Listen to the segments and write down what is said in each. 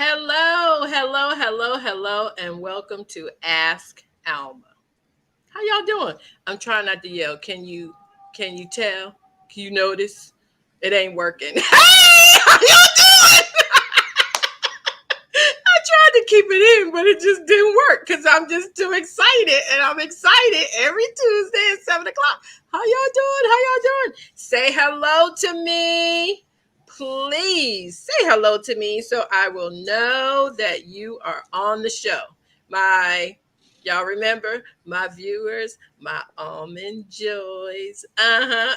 Hello, and welcome to Ask Alma. How y'all doing? I'm trying not to yell. Can you tell? Can you notice? It ain't working. Hey, how y'all doing? I tried to keep it in, but it just didn't work because I'm just too excited, and I'm excited every Tuesday at 7 o'clock. How y'all doing? How y'all doing? Say hello to me. Please say hello to me so I will know that you are on the show. My Y'all remember my viewers, my almond joys. My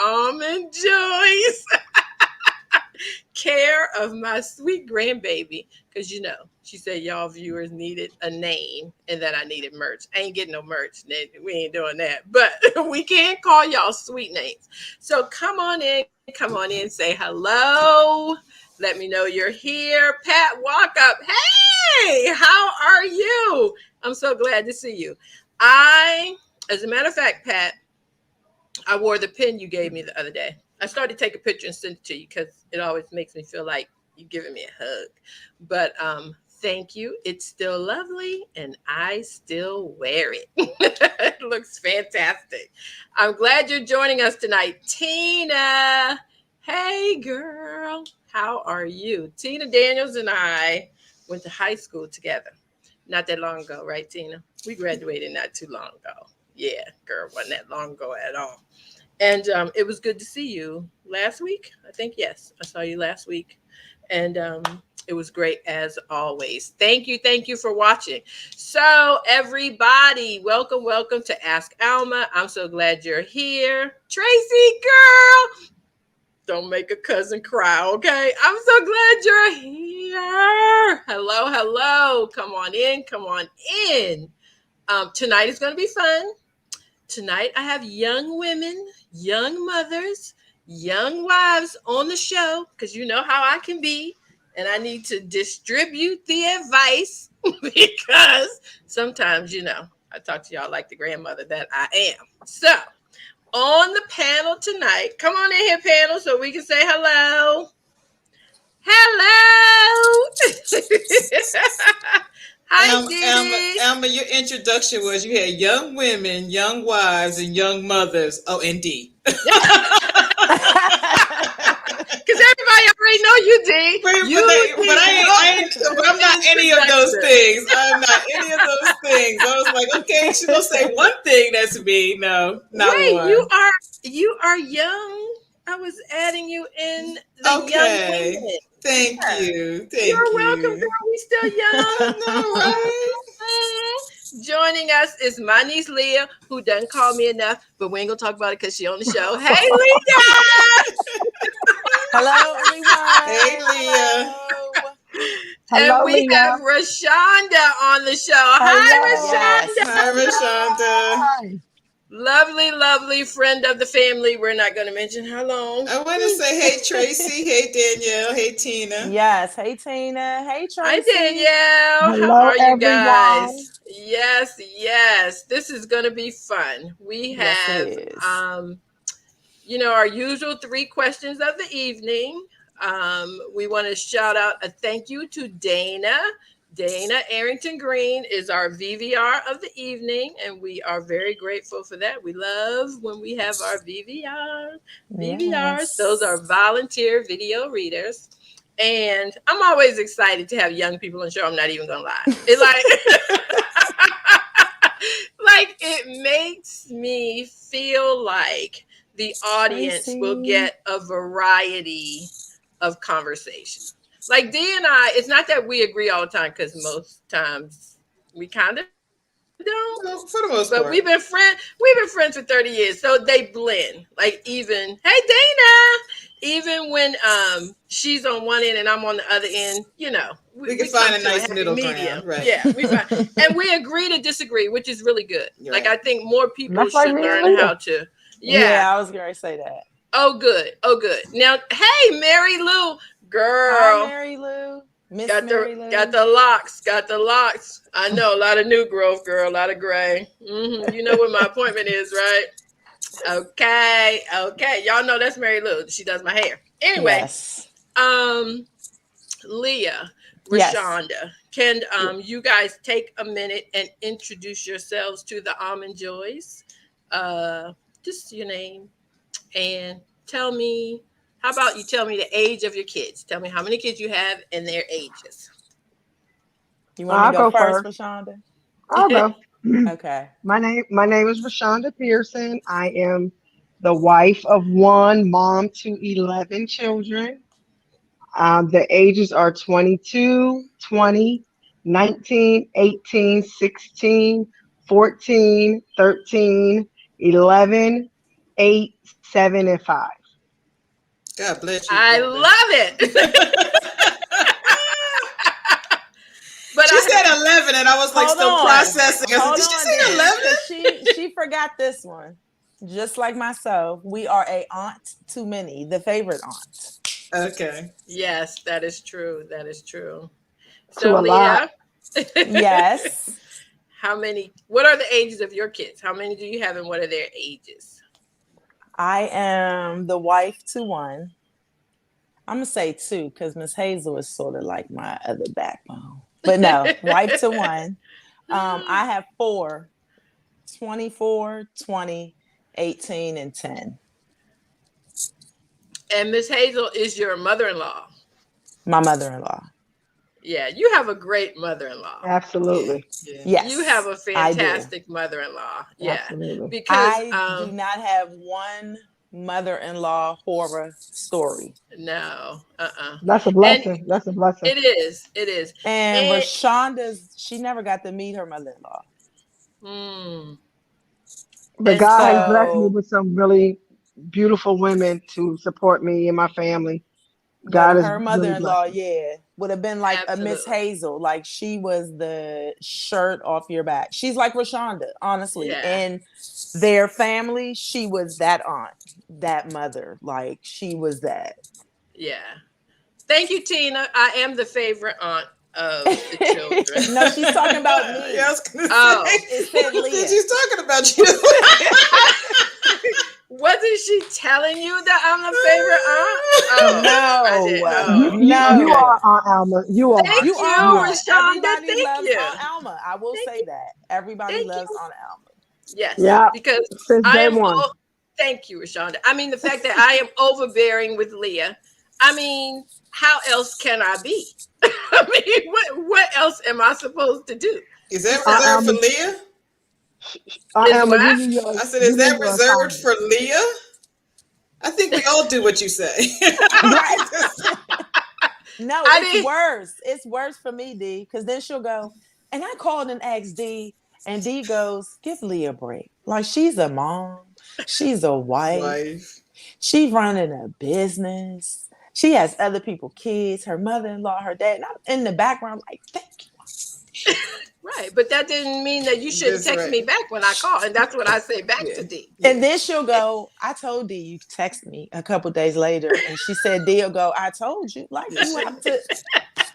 almond joys. Care of my sweet grandbaby. Because she said y'all viewers needed a name and that I needed merch. I ain't getting no merch. We ain't doing that. But we can call y'all sweet names. So come on in, say hello. Let me know you're here. Pat Walk Up. Hey, how are you? I'm so glad to see you. As a matter of fact, Pat, I wore the pin you gave me the other day. I started to take a picture and send it to you because it always makes me feel like you're giving me a hug. But thank you. It's still lovely and I still wear it. It looks fantastic. I'm glad you're joining us tonight. Tina. Hey, girl. How are you? Tina Daniels and I went to high school together. Not that long ago, right, Tina? We graduated not too long ago. Yeah, girl, wasn't that long ago at all. And it was good to see you last week. I think, yes, I saw you last week. And it was great as always. Thank you for watching. So, everybody, welcome to Ask Alma. I'm so glad you're here. Tracy, girl, don't make a cousin cry, okay? I'm so glad you're here. Hello. Come on in. Tonight is going to be fun. Tonight, I have young women, young mothers, young wives on the show because you know how I can be. And I need to distribute the advice because sometimes, I talk to y'all like the grandmother that I am. So, on the panel tonight, come on in here, panel, so we can say hello. Hello. Hi, Didi. Alma, your introduction was you had young women, young wives, and young mothers. Oh, and D. Because everybody already know you, D. But I'm not any of those things. I'm not any of those things. I was like, okay, she's gonna say one thing that's me. No, not Wait, one. You are young. I was adding you in the okay. Young women. Thank you. You're welcome, girl. We still young. No, right? Joining us is my niece Leah, who doesn't call me enough, but we ain't gonna talk about it because she on the show. Hey, Leah! Hello, everyone. Hey, Leah. Hello. And we have Rashonda on the show. Hi, Rashonda. Hi, Rashonda. Lovely friend of the family. We're not going to mention how long. I want to say, hey, Tracy. Hey, Danielle. Hey, Tina. Yes. Hey, Tina. Hey, Tracy. Hi, Danielle. Hello, how are you everyone. guys? Yes. This is going to be fun. We have, our usual 3 questions of the evening. We want to shout out a thank you to Dana. Dana Arrington Green is our VVR of the evening, and we are very grateful for that. We love when we have our VVRs. Yes. Those are volunteer video readers. And I'm always excited to have young people on the show. I'm not even going to lie. It like it makes me feel like the audience will get a variety of conversation. Like D and I, it's not that we agree all the time because most times we kind of don't. Well, for the most part. But we've been friends for 30 years, so they blend. Like even, hey Dana, even when she's on one end and I'm on the other end, we can find a nice middle ground, right? Yeah, we find, and we agree to disagree, which is really good. Right. Like I think more people should learn how to. Yeah, I was going to say that. Oh, good. Now, hey, Mary Lou. Girl. Hi, Mary Lou. Mary Lou. Got the locks. I know, a lot of new growth, girl. A lot of gray. Mm-hmm. You know what my appointment is, right? Okay. Y'all know that's Mary Lou. She does my hair. Anyway. Yes. Leah, Yes. Rashonda, can you guys take a minute and introduce yourselves to the Almond Joys? Just your name and tell me. How about you tell me the age of your kids? Tell me how many kids you have and their ages. You want me I'll to go go first, first. Rashonda? I'll go. Okay. My name is Rashonda Pearson. I am the wife of one, mom to 11 children. The ages are 22, 20, 19, 18, 16, 14, 13, 11, 8, 7, and 5. God bless you, I woman. love it. But She said 11, and I was like Hold still on. processing. I said, Hold did she on, say D, 11? because she forgot this one. Just like myself, we are a aunt to many, the favorite aunt. Okay. yes, that is true. That is true. So To a lot. Leah, Yes. how many? What are the ages of your kids? How many do you have, and what are their ages? I am the wife to one. I'm gonna say two because Miss Hazel is sort of like my other backbone. But no, wife to one. I have four: 24, 20, 18, and 10. And Miss Hazel is your mother-in-law. My mother-in-law. Yeah, you have a great mother-in-law. Yeah. Absolutely. Yeah. You have Yes, a I do. fantastic mother-in-law. Yeah, Absolutely. because I do not have one mother-in-law horror story. no, That's a and blessing. That's a blessing. it is, And and Rashonda's, she never got to meet her mother-in-law. mm, But and God has so blessed me So, with some really beautiful women to support me and my family. but God has her really mother-in-law, blessed me. yeah, would have been like a Miss absolutely, Hazel. Like she was the shirt off your back. She's like Rashonda, honestly. yeah, And their family, she was that aunt, that mother. Like she was that. yeah. Thank you, Tina. I am the favorite aunt of the children. No, she's talking about Yeah, I me. was gonna Oh, say. It said I said Leah. she's talking about you. wasn't she telling you that I'm the favorite aunt? Oh, I did. No, Oh, You okay. are no. Aunt Alma. You are. Thank You You you, are. are. Rashonda. Everybody Thank loves you. Aunt Alma. I will Thank say you. that. Everybody Thank loves you. Aunt Alma. Yes, Yeah. because Since I day am. one. Thank you, Rashonda. I mean, the fact that I am overbearing with Leah. I mean, how else can I be? I mean, what else am I supposed to do? Is that So Aunt reserved for Alma. Leah? Aunt is Alma, what I said, is give me that your reserved assignment. for Leah? I think we all do what you say. Right. No, I it's didn't. worse. It's worse for me, D, because then she'll go, and I called and asked D, and D goes, give Leah a break. Like she's a mom, she's a wife, Wife. she's running a business. She has other people, kids, her mother-in-law, her dad. And I'm in the background, like, thank Right, but that didn't mean that you shouldn't That's text right. me back when I call, and that's what I say back Yeah. to D. you. Yeah. And then she'll go, I told D you text me a couple days later. And she said, D will go, I told you. Like Yeah, you she- have to. That's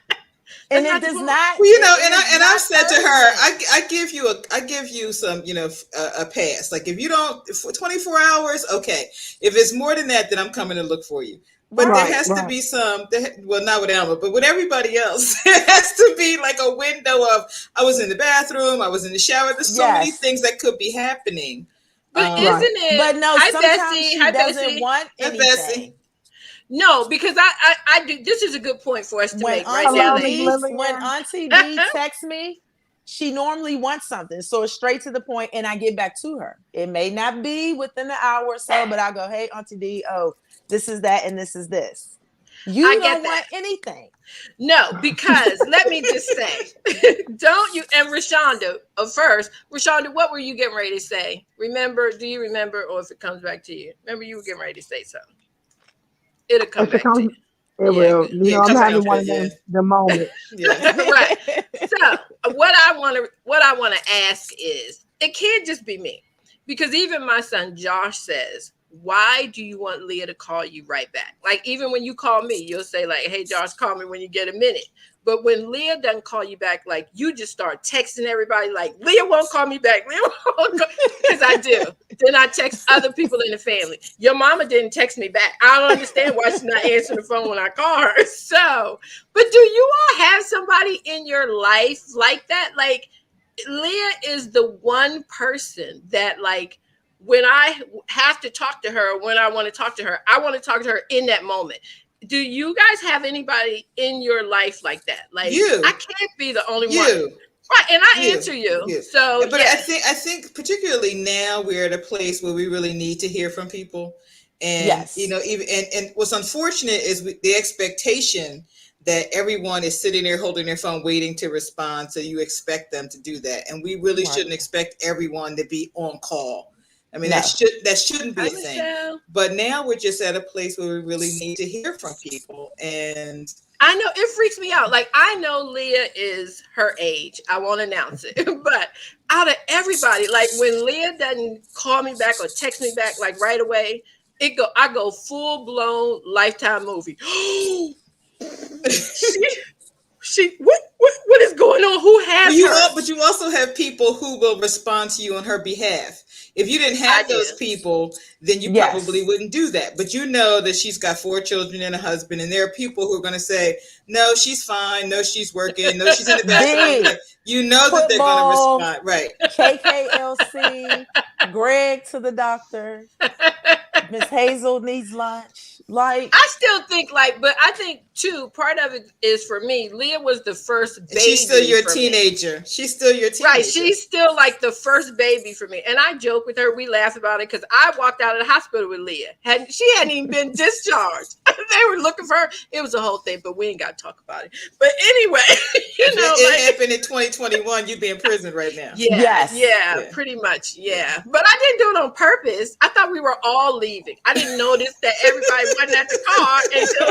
And it not the does point. not, Well, it and is I've not said to her, urgent. I give you some, a pass. Like if you don't for 24 hours, okay. If it's more than that, then I'm coming to look for you. But there Right. Right, has to right. be well, not with Alma, but with everybody else, there has to be like a window of I was in the bathroom, I was in the shower. There's so many Yes. things that could be happening. But isn't Right. it? But no, Hi, sometimes Bessie. she Hi, doesn't Bessie. want Hi, Bessie. anything. No, because I do. This is a good point for us to When make right Auntie now, Hello, Miss D, ladies. when Lillian. Auntie D texts me, she normally wants something. So it's straight to the point and I get back to her. It may not be within an hour or so, but I go, hey, Auntie D, oh, this is that and this is this. I You get don't that. want anything. No, because let me just say, don't you? And Rashonda, first, Rashonda, what were you getting ready to say? Remember? Do you remember, or if it comes back to you? Remember, you were getting ready to say something. It'll come If it back to comes, you. it Yeah, will. good. Yeah, I'm come It'll back come having to back. one it. of Yeah, them the moments. yeah. Right. So what I want to ask is, it can't just be me, because even my son Josh says, why do you want Leah to call you right back? Like, even when you call me, you'll say like, hey, Josh, call me when you get a minute. But when Leah doesn't call you back, like, you just start texting everybody like, Leah won't call me back. Leah won't call, because I do. Then I text other people in the family. Your mama didn't text me back. I don't understand why she's not answering the phone when I call her. So, but do you all have somebody in your life like that? Like, Leah is the one person that, like, when I have to talk to her, when I want to talk to her, I want to talk to her in that moment. Do you guys have anybody in your life like that? Like, I can't be the only one. Right, and I answer you. So, but yes. I think particularly now we're at a place where we really need to hear from people. And yes. you know, even and what's unfortunate is the expectation that everyone is sitting there holding their phone waiting to respond. So you expect them to do that. And we really shouldn't expect everyone to be on call. I mean, that shouldn't be a thing. But now we're just at a place where we really need to hear from people. And I know it freaks me out. Like, I know Leah is her age. I won't announce it. But out of everybody, like, when Leah doesn't call me back or text me back like right away, I go full blown Lifetime movie. What is going on? Who has her? But you also have people who will respond to you on her behalf. If you didn't have those people, then you probably wouldn't do that. But you know that she's got 4 children and a husband, and there are people who are going to say, no, she's fine. No, she's working. No, she's in the bathroom. You know that they're going to respond. Right. KKLC, Greg to the doctor. Miss Hazel needs lunch. Like, I still think, like, but I think too, part of it is for me. Leah was the first baby. She's still your teenager. She's still your teenager. Right. She's still like the first baby for me. And I joke with her. We laugh about it because I walked out of the hospital with Leah. She hadn't even been discharged. They were looking for her. It was a whole thing, but we ain't got to talk about it. But anyway, it happened in 2021. You'd be in prison right now. Yeah, pretty much. Yeah. But I didn't do it on purpose. I thought we were all leaving. I didn't notice that everybody wasn't at the car until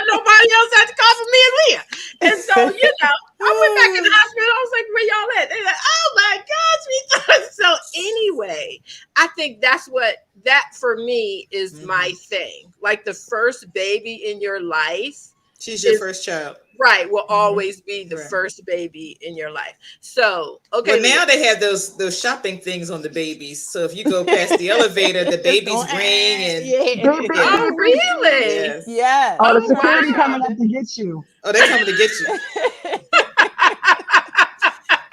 nobody else had to call for me and Leah. And so, I went back in the hospital. I was like, where y'all at? They're like, oh my gosh, we thought. So anyway, I think that for me is my thing. Like, the first baby in your life. She's your first child. Right, will always be the first baby in your life. So, okay. Well, now they have those shopping things on the babies. So if you go past the elevator, the babies ring and Oh, really? Yes. Oh, the security coming up to get you. Oh, they're coming to get you.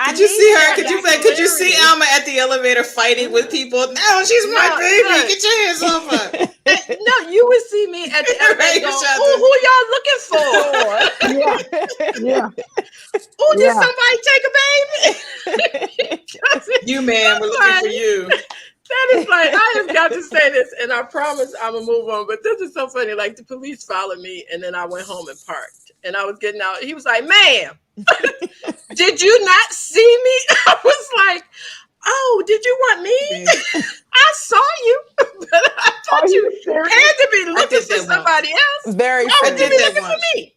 Did you see her? Could you see Alma at the elevator fighting with people? No, she's my baby. Get your hands off her. No, you would see me at the elevator going, who y'all looking for? Yeah. Did somebody take a baby? You, man, we're looking for you. That is like, I have got to say this, and I promise I'm going to move on. But this is so funny. Like, the police followed me, and then I went home and parked. And I was getting out. He was like, ma'am, did you not see me? I was like, oh, did you want me? I saw you, but I thought you had to be looking for somebody else. Very I was looking for me.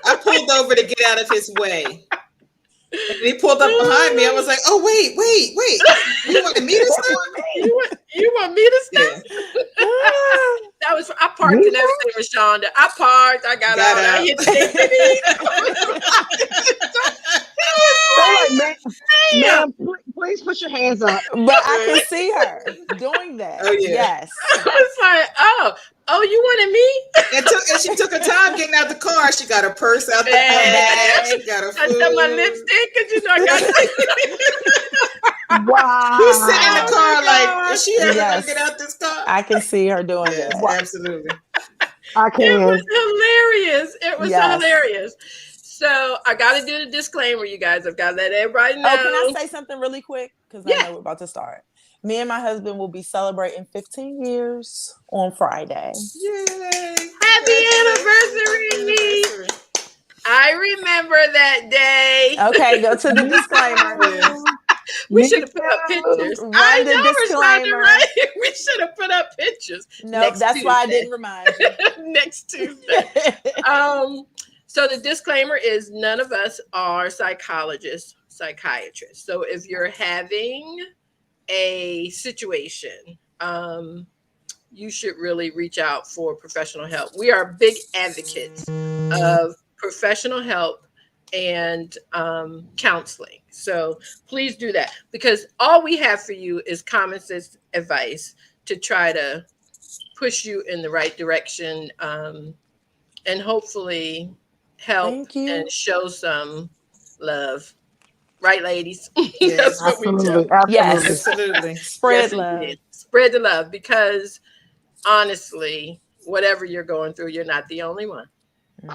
I pulled over to get out of his way. And he pulled up behind me. I was like, oh, wait. You want me to stop? You want me to stop? That was, I parked and everything, Rashonda. I parked, I got out. I hit the ma'am, please put your hands up. But I can see her doing that. Oh, yeah. Yes. I was like, oh, you wanted me? And she took her time getting out the car. She got her purse out the bag. She got her food. I got my lipstick because I got. Wow. Who's sitting in the car like, is she ever gonna get out this car? I can see her doing this. Absolutely. I can. It was hilarious. Hilarious. So I got to do the disclaimer, you guys. I've got to let everybody know. Oh, can I say something really quick? Because I know we're about to start. Me and my husband will be celebrating 15 years on Friday. Yay! Happy anniversary, me! I remember that day. Okay, go to the disclaimer. We should have put up pictures. I know, disclaimer. Right? We should have put up pictures. No, that's Tuesday. Why I didn't remind you. Next Tuesday. So the disclaimer is none of us are psychiatrists. So if you're having a situation, you should really reach out for professional help. We are big advocates of professional help and counseling. So please do that, because all we have for you is common sense advice to try to push you in the right direction, and hopefully help Thank you. and show some love. Right, ladies? That's Yes. what we do. Absolutely. Absolutely. Yes. Absolutely. Spread Yes, love. indeed. Spread the love, because honestly, whatever you're going through, you're not the only one.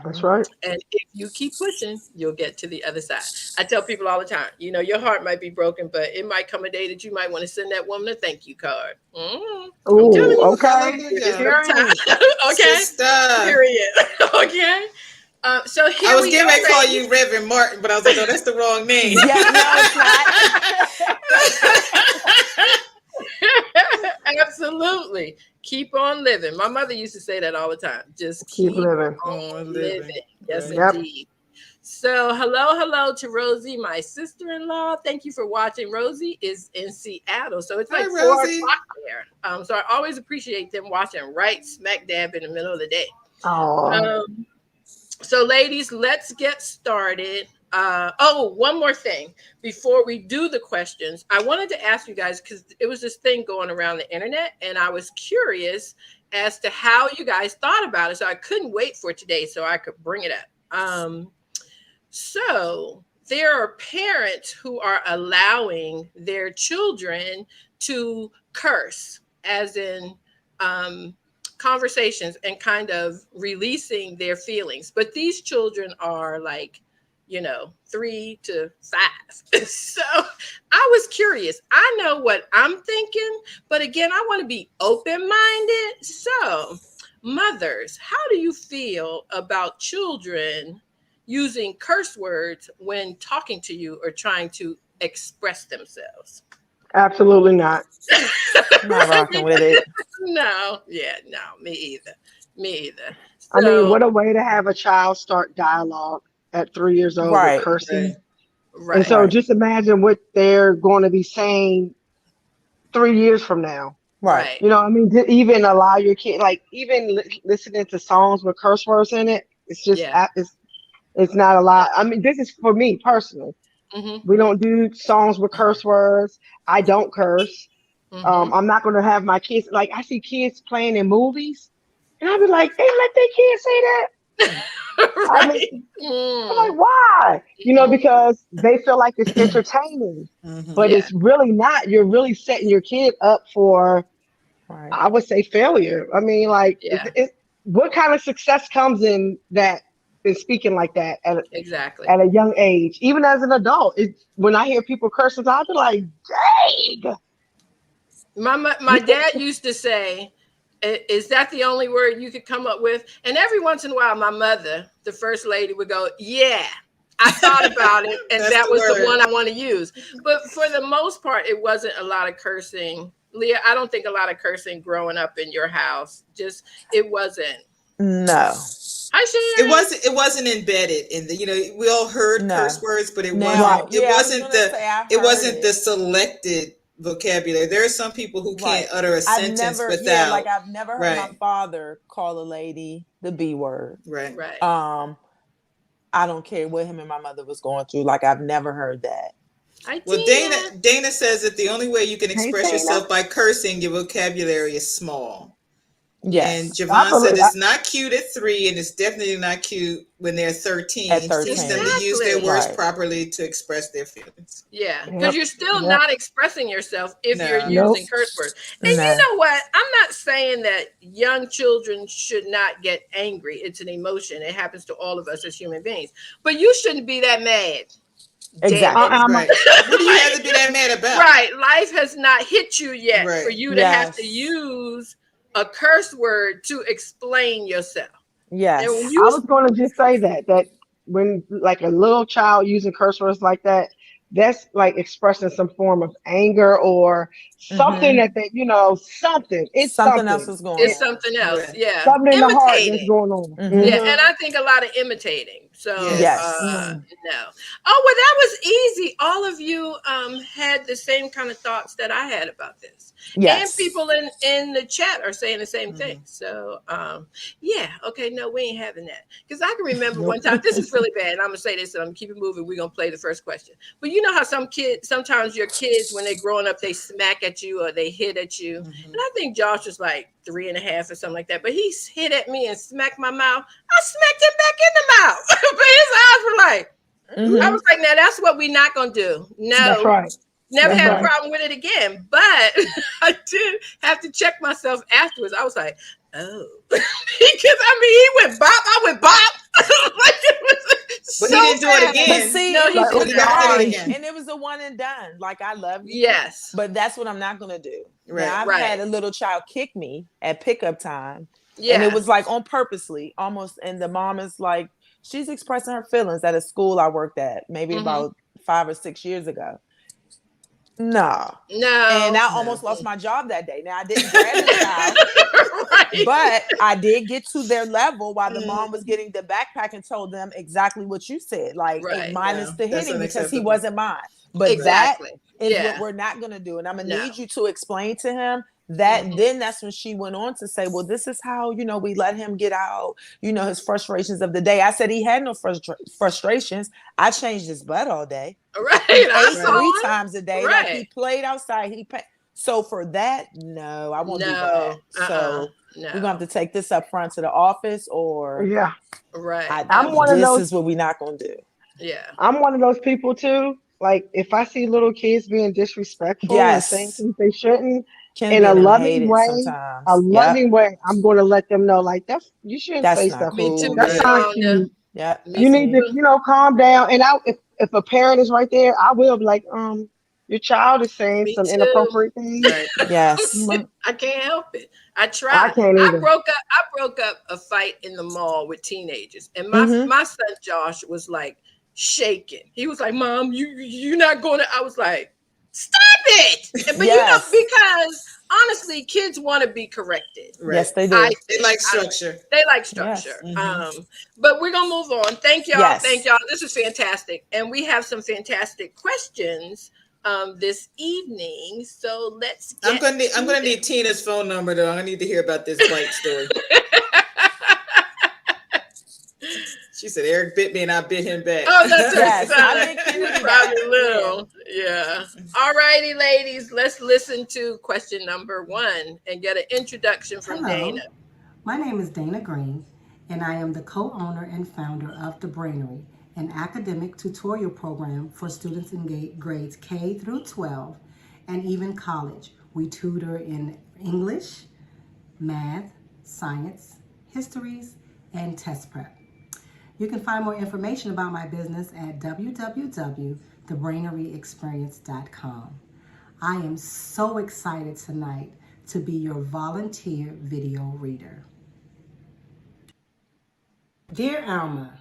That's Mhm. right. And if you keep pushing, you'll get to the other side. I tell people all the time, your heart might be broken, but it might come a day that you might want to send that woman a thank you card. I'm telling Ooh, you, okay. it's Hallelujah. some Period. time. Okay, Sister. period. Okay. So I here was we getting ready to are, call ladies. you Reverend Martin, but I was like, no, that's the wrong name. Yeah, no, it's not. Absolutely. Keep on living. My mother used to say that all the time. Just Keep keep living. Oh, on living. living. Yes, Right. Yep. indeed. So, hello to Rosie, my sister in law. Thank you for watching. Rosie is in Seattle. So, it's Hi, like 4 o'clock Rosie. there. So, I always appreciate them watching right smack dab in the middle of the day. Oh, Um, so, ladies, let's get started. One more thing before we do the questions. I wanted to ask you guys, because it was this thing going around the internet, and I was curious as to how you guys thought about it. So I couldn't wait for today so I could bring it up. So there are parents who are allowing their children to curse, as in um, conversations, and kind of releasing their feelings. But these children are like, 3 to 5. So I was curious. I know what I'm thinking, but again, I want to be open minded. So, mothers, how do you feel about children using curse words when talking to you or trying to express themselves? absolutely not. Not rocking with it. No, yeah, no, me either. Me either. I mean, So, what a way to have a child start dialogue at 3 years old with Right. Right. cursing. And right, so Right. just imagine what they're going to be saying 3 years from now. Right. right. You know, I mean, to even allow your kid, like even listening to songs with curse words in it, it's just, Yeah, it's not allowed. yeah. I mean, this is for me personally. Mm-hmm, We don't do songs with curse words. I don't curse. mm-hmm. I'm not going to have my kids, like I see kids playing in movies and I'll be like, they let their kids say that. I Right. mean, I'm Mm, like, why? You know, mm, because they feel like it's entertaining, Mm-hmm. but yeah, it's really not. You're really setting your kid up for, Right. I would say, failure. I mean, like, yeah, what kind of success comes in that, in speaking like that exactly. at a young age? Even as an adult, when I hear people cursing, I'll be like, dang. My dad used to say, Is that the only word you could come up with?" And every once in a while, my mother, the first lady, would go, "Yeah, I thought about it, and That's that the was the word. one I want to use." But for the most part, it wasn't a lot of cursing. Leah, I don't think a lot of cursing growing up in your house. Just it wasn't. No. Hi, Sherry. It wasn't embedded in the, we all heard curse No. words, but Right. Now, yeah, I was gonna say I've it heard wasn't the it. selected vocabulary. There are some people who can't Right. utter a I've sentence never, yeah, like without. I've never heard my Right. father call a lady the B word. Right. Right. Um, I don't care what him and my mother was going through. Like I've never heard that. Hi, Well, Tina. Dana says that the only way you can Hey, express Tina. yourself by cursing, your vocabulary is small. And Yes. I Javon said believe, it's not cute at 3, and it's definitely not cute when they're At 13. Teach them 13. to use their Exactly. words Right. properly to express their feelings. Yeah, because yep, you're still yep, not expressing yourself if you're No. using nope. curse words. And you No. know what? I'm not saying that young children should not get angry. It's an emotion. It happens to all of us as human beings. But you shouldn't be that mad. Damn it. Exactly. I'm Right. What do you have Like, to be that mad about? right. Life has not hit you yet for Right. you to have to Yes. use a curse word to explain yourself. And when Yes. I you was going to just say that when like a little child using curse words like that, that's like expressing some form of anger or something Mm-hmm. that they, something. It's Something else something. is going It's It's on. something else. Right. Yeah. something in the heart that's Imitating. going on. Mm-hmm. Yeah, Hmm. and I think a lot of imitating. So Yes. Yes. Mm. no. Oh well, that was easy. All of you had the same kind of thoughts that I had about this, and Yes. people in the chat are saying the same thing. Mhm. So yeah, okay, no, we ain't having that because I can remember Nope. one time. This is really bad. And I'm gonna say this, and I'm gonna keep it moving. We're gonna play the first question. But you know how sometimes your kids, when they're growing up, they smack at you or they hit at you. And Mhm. I think Josh was like 3.5 or something like that. But he hit at me and smacked my mouth. I smacked him back in the mouth. But his eyes were like, I Mm-hmm. was like, now that's what we're not gonna do. That's No, right. never That's had a Mm-hmm. right. problem with it again. But I did have to check myself afterwards. I was like, oh, because I mean, he went bop, I went bop. Like it was But so he didn't do it bad. But again. see, No, he Like, did But he okay, not. never all did it right. right, again. and it was a one and done. Like, I love you, Yes, but that's what I'm not gonna do. Right. Now, I've right. had a little child kick me at pickup time, and it Yeah. was like on purposely, almost. And the mom is like, she's expressing her feelings at a school I worked at, maybe Mm-hmm. about 5 or 6 years ago. No. And No. I No. almost lost my job that day. Now, I didn't grab the child, Right. but I did get to their level while the mom was Mhm. getting the backpack and told them exactly what you said, like Right. minus No, the that's hitting because he unacceptable. wasn't mine. But Right. that Exactly. is what Yeah. we're not going to do. And I'm going to No. need you to explain to him that. Mm-hmm. Then that's when she went on to say, well, this is how, we let him get out, his frustrations of the day. I said he had no frustrations. I changed his butt all day. Right. He I ate Right. three saw times a him. day. Like, he Right. played outside. So for that, no, I won't do that. No. So we're gonna have No. to take this up front to the office, or Yeah. Right. I. I'm one of This Absolutely. those is what we're not gonna do. Yeah. I'm one of those people too. Like if I see little kids being disrespectful and saying Yes, things they shouldn't in Kennedy a and them hate loving it way, sometimes. Yep, I'm going to let them know like that's you shouldn't that's say not stuff Me like that. too, cool. Miss That's Right. not Rhonda. cute. Yep, Me You that's need me. to, too. calm down. And if a parent is right there, I will be like, your child is saying Me some too. inappropriate things. Right. Yes. I can't help it. I I try. can't either. I broke up a fight in the mall with teenagers, and my Mm-hmm. my son Josh was like shaking. He was like, "Mom, you're not going to." I was like, "Stop it!" But Yes. because honestly, kids want to be corrected. Right. Yes, they I do. They think like structure. they like Yes. structure. Hmm. But we're gonna move on. Thank y'all. Thank Yes. y'all. This is fantastic, and we have some fantastic questions this evening. So let's I'm get gonna need. I'm to gonna them. need Tina's phone number though. I need to hear about this bite story. She said Eric bit me and I bit him back. Oh, that's her Yes. I son. bit He Kennedy back. probably Yeah. little. Yeah. All righty, ladies. Let's listen to question number one and get an introduction from Dana. Hello, my name is Dana Green, and I am the co owner and founder of The Brainery, an academic tutorial program for students in grades K through 12 and even college. We tutor in English, math, science, histories, and test prep. You can find more information about my business at www.thebraineryexperience.com. I am so excited tonight to be your volunteer video reader. Dear Alma,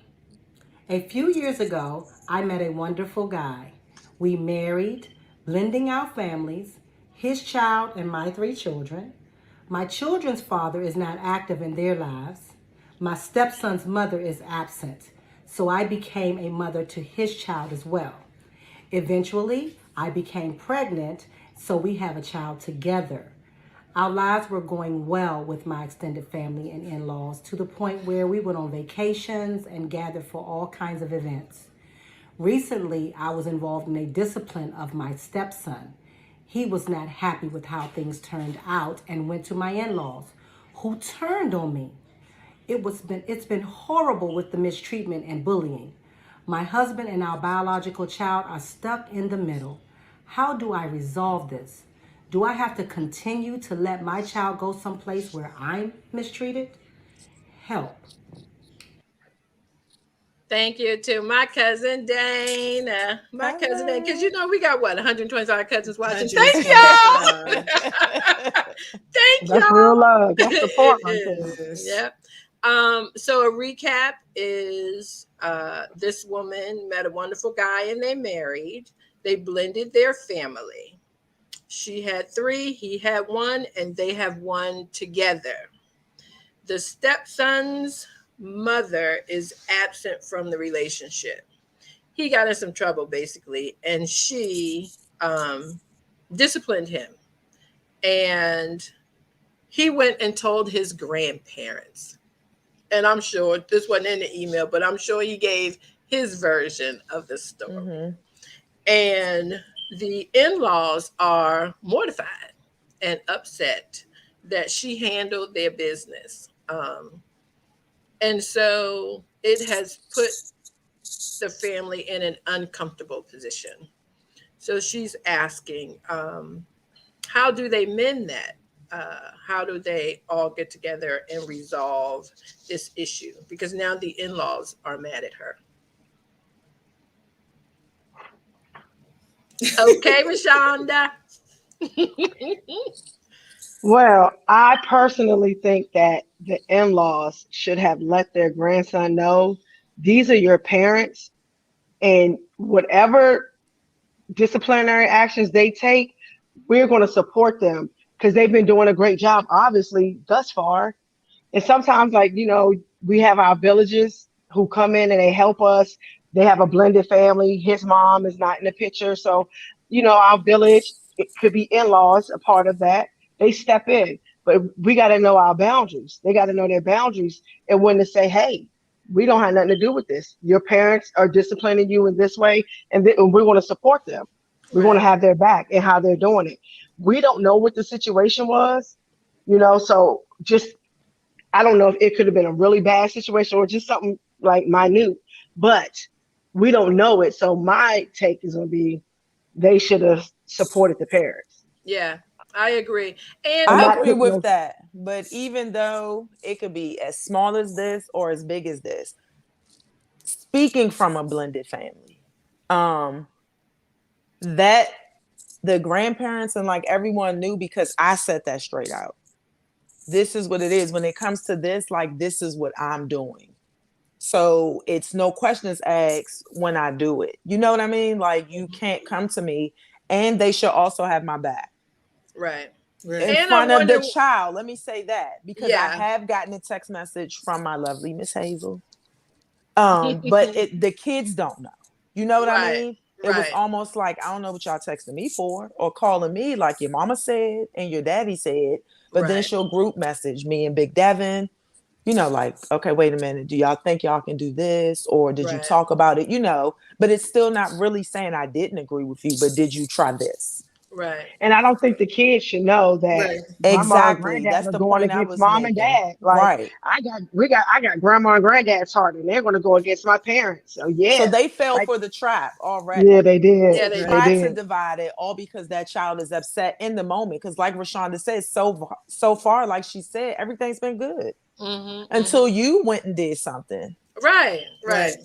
a few years ago, I met a wonderful guy. We married, blending our families, his child and my 3 children. My children's father is not active in their lives. My stepson's mother is absent, so I became a mother to his child as well. Eventually, I became pregnant, so we have a child together. Our lives were going well with my extended family and in-laws to the point where we went on vacations and gathered for all kinds of events. Recently, I was involved in a discipline of my stepson. He was not happy with how things turned out and went to my in-laws, who turned on me. It's been horrible with the mistreatment and bullying. My husband and our biological child are stuck in the middle. How do I resolve this? Do I have to continue to let my child go someplace where I'm mistreated? Help. Thank you to my cousin Dana. My cousin Dana. Because Hi. we got what, 125 cousins watching. Thank y'all. 125. Thank That's real y'all. love. That's support It right there. is. Yes. Yep. So a recap is this woman met a wonderful guy and they married. They blended their family. She had three, he had one, and they have one together. The stepson's mother is absent from the relationship. He got in some trouble basically, and she disciplined him. And he went and told his grandparents. And I'm sure this wasn't in the email, but I'm sure he gave his version of the story. And the in laws are mortified and upset that she handled their business. And so it has put the family in an uncomfortable position. So she's asking, how do they mend that? How do they all get together and resolve this issue? Because now the in laws are mad at her. Okay, Rashonda. Well, I personally think that the in-laws should have let their grandson know these are your parents, and whatever disciplinary actions they take, we're going to support them because they've been doing a great job, obviously, thus far. And sometimes, like, we have our villages who come in and they help us. They have a blended family. His mom is not in the picture. So, our village, it could be in-laws, a part of that. They step in, but we got to know our boundaries. They got to know their boundaries and when to say, hey, we don't have nothing to do with this. Your parents are disciplining you in this way, and we want to support them. We want to Right. have their back and how they're doing it. We don't know what the situation was, so just I don't know if it could have been a really bad situation or just something like minute, but we don't know it. So my take is going to be they should have supported the parents Yeah, I agree. And and I not agree taking with them. that. But even though it could be as small as this or as big as this, speaking from a blended family, um, that the grandparents and like everyone knew because I set that straight out. This is what it is. When it comes to this, like this is what I'm doing. So it's no questions asked when I do it. You know what I mean? Like you can't come to me, and they should also have my back right. in Right. And I front of the wonder, child. Let me say that because I yeah. have gotten a text message from my lovely Miss Hazel. But the kids don't know. You know what I Right. mean? It was Right. almost like I don't know what y'all texting me for or calling me like your mama said and your daddy said, but then Right. she'll group message me and Big Devin. Like, okay, wait a minute. Do y'all think y'all can do this? Or did you Right. talk about it? But it's still not really saying I didn't agree with you, but did you try this? Right. And I don't think the kids should know that Right. grandma and Exactly. granddad That's are the going point I against was mom and making. dad. Like Right. I got grandma and granddad's heart, and they're going to go against my parents. So So yeah, they fell like for the trap yeah, already. they did, Yeah, To they they try did. to did. divide it all because that child is upset in the moment. Because, like Rashonda said, so far, like she said, everything's been good Mm-hmm. until Mm-hmm. you went and did something. Right. Right. Right.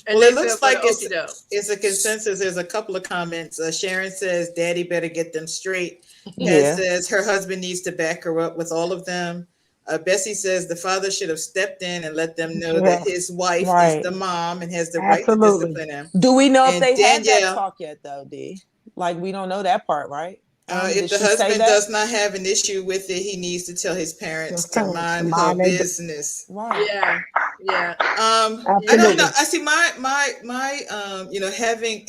And Well, they it fell looks for the like okey doke. it's a consensus. There's a couple of comments. Sharon says, "Daddy better get them straight." Pat Yeah. says her husband needs to back her up with all of them. Bessie says the father should have stepped in and let them know that Yes, his wife is Right. the mom and has the right to absolutely. discipline him. Do we know if And they had that Danielle, talk yet, though, D? Like, we don't know that part, right? if Did the she say husband that? does not have an issue with it, he needs to tell his Your parents to parents, the mind her mind they business. Right. Yeah. Yeah. I don't Yeah. know. absolutely. I see my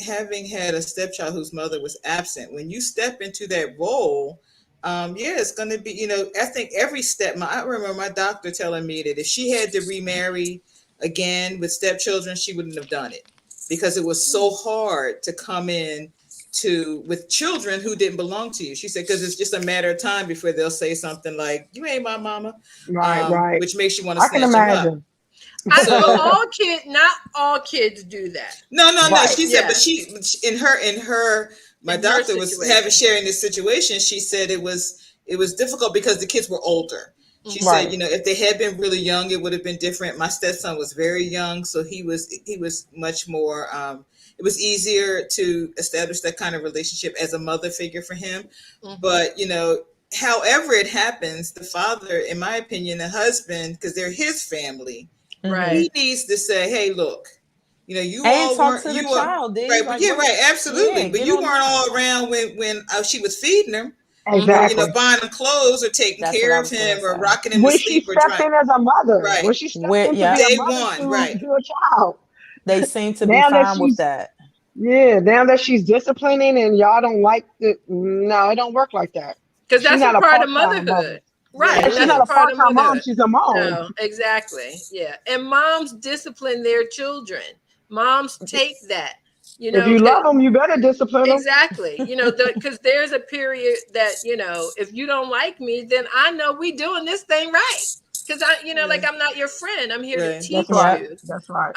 having had a stepchild whose mother was absent. When you step into that role, yeah, it's going to be. I think every step. I remember my doctor telling me that if she had to remarry again with stepchildren, she wouldn't have done it because it was so hard to come in to with children who didn't belong to you. She said because it's just a matter of time before they'll say something like "You ain't my mama," Right, right. which makes you want to I can snatch them up. imagine. Well, So not all kids do that. no. Right. She said, but Yeah. she in her my In her doctor was having situation. sharing this situation. She said it was difficult because the kids were older. She Mm-hmm. said, Right. if they had been really young, it would have been different. My stepson was very young, so he was much more. It was easier to establish that kind of relationship as a mother figure for him. Mm-hmm. But however it happens, the father, in my opinion, the husband, because they're his family, Mm-hmm. Right. he needs to say, "Hey, look. You And all talk weren't, to the you were child, D. right, but Like, yeah, what? right, absolutely. Yeah, But get you on weren't down. all around when she was feeding him, or Mhm. Exactly. buying him clothes, or taking That's what care I of was gonna him, or say. rocking him to When she sleep, or stepped drink. in as a mother, Right, when she stepped With in to be yep, a day mother one, right. to a child, they seem to be now that fine with she's that. yeah, now that she's disciplining and y'all don't like it, no, it don't work like that. Because She's that's a not a part of part-time mother. motherhood. Right, Right. Yeah, she's That's not a right. a part of part-time mom. motherhood. She's a mom. No, exactly. Yeah. And moms discipline their children. Moms take that, If you 'cause love them, you better discipline them. exactly. Because there's a period that, if you don't like me, then I know we doing this thing right. Because Yeah, like I'm not your friend. I'm here to right. That's teach right. Yep. you. That's right.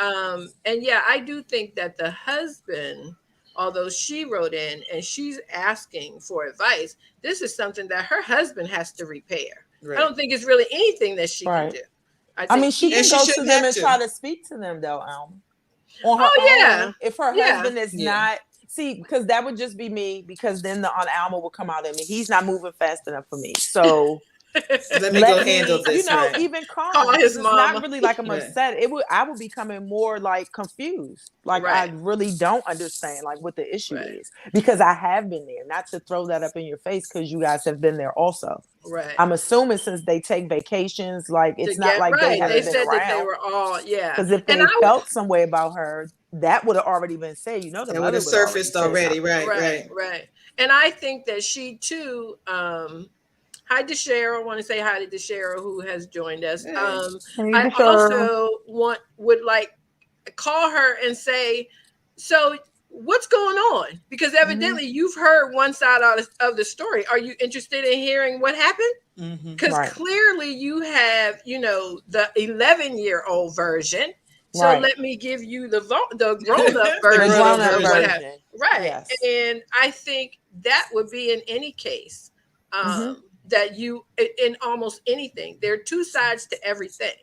And yeah, I do think that the husband, although she wrote in and she's asking for advice, this is something that her husband has to repair. I Right. don't think it's really anything that she can Right. do. I I think mean, she he, And can she go to shouldn't them have and to. try to speak to them though, on her oh yeah, own. If her yeah, husband is Yeah. not, see, because that would just be me. Because then the on Alma will come out at me. He's not moving fast enough for me. So Let me go let handle me, this, right. even call calm, because his it's not mama. really like I'm Right. upset. I would be coming more like confused, like I Right, really don't understand like what the issue right, is, because I have been there. Not to throw that up in your face, because you guys have been there also. right. I'm assuming since they take vacations, like To it's not get like they right, they haven't been said that they around. were all, yeah, Because if and they felt some way about her, that would have already been said. The That would mother have would have already surfaced said already. something. Right, right, right. right, and I think that she too. Hi to Cheryl. I want to say hi to Cheryl who has joined us. Hey. Hey, I Deshaun. also would like call her and say, so what's going on? Because Mm-hmm. evidently you've heard one side of the story. Are you interested in hearing what happened? Mm-hmm. Because Right. clearly you have, the 11-year-old version. So Right. let me give you the grown up The The grown version up grown up of what version. happened. version. Right. Yes. And I think that would be in any case, Mm-hmm. that in almost anything, there are two sides to everything.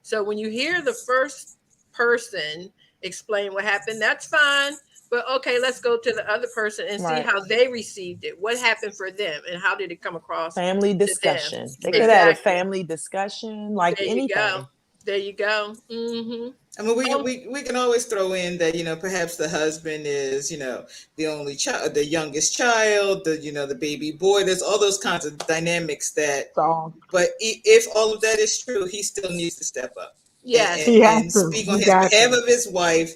So when you hear the first person explain what happened, that's fine. But okay, let's go to the other person and see Right. how they received it. What happened for them and how did it come across Family to them? discussion. They could Right. have a Exactly. family discussion, like There you go. anything. There you go. Mm-hmm. I mean, we, Um, we we can always throw in that perhaps the husband is the only child, the youngest child, the baby boy. There's all those kinds of dynamics that. So But if all of that is true, he still needs to step up and, yes. and, he has and to. speak on He his got behalf to. of his wife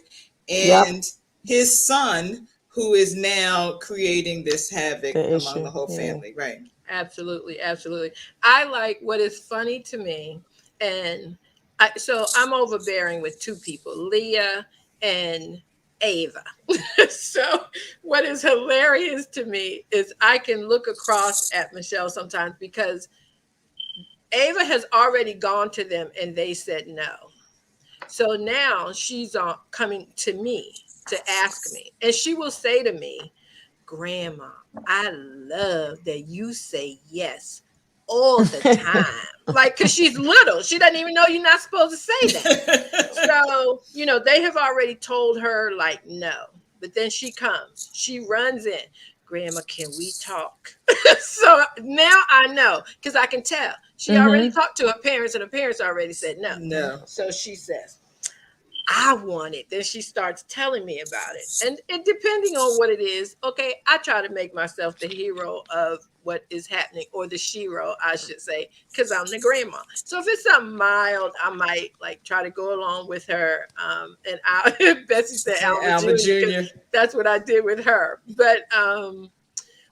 Yep. and his son, who is now creating this havoc The among issue. the whole Yeah. family. Right. Absolutely, absolutely. I like what is funny to me, and so I'm overbearing with two people, Leah and Ava. So what is hilarious to me is I can look across at Michelle sometimes because Ava has already gone to them and they said no. So now she's coming to me to ask me, and she will say to me, Grandma, I love that you say yes all the time. Like, because she's little. She doesn't even know you're not supposed to say that. So, they have already told her, like, no. But then she comes, she runs in. Grandma, can we talk? So now I know because I can tell. She already Mm-hmm. talked to her parents, and her parents already said no. No. So she says, I want it. Then she starts telling me about it. And depending on what it is, okay, I try to make myself the hero of what is happening, or the shero, I should say, because I'm the grandma. So if it's something mild, I might like try to go along with her. And Bessie said Alma Alma Jr. because Jr. that's what I did with her. But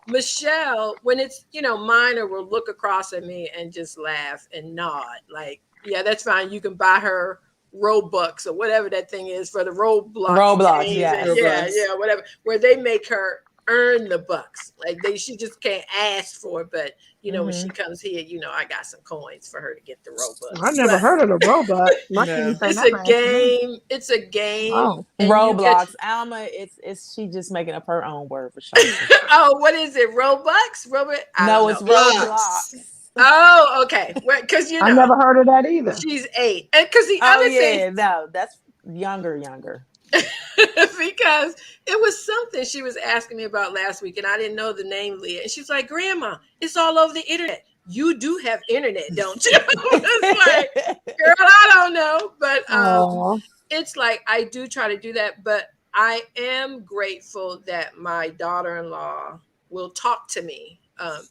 Michelle, when it's, minor, will look across at me and just laugh and nod. Like, yeah, that's fine. You can buy her Robux or whatever that thing is for the Roblox Roblox. games. And Yes. yeah, Roblox. yeah, whatever. Where they make her earn the bucks. Like she just can't ask for it. But, when she Mm-hmm. comes here, I got some coins for her to get the I Robux. never But heard of the robot. My kids No. ain't it's never a asked me. game. It's a game. Oh, And you get Roblox. Alma, it's she just making up her own word for Shanta. oh, what is it? Robux? Robot? I don't No, know. it's Blocks. Roblox. Oh, okay. Because I never heard of that either. she's 8, and because the Oh other thing, yeah, no, that's younger. because it was something she was asking me about last week, and I didn't know the name Leah, and she's like, "Grandma, it's all over the internet. You do have internet, don't you?" It's like, girl, I don't know, but Oh, it's like I do try to do that, but I am grateful that my daughter-in-law will talk to me.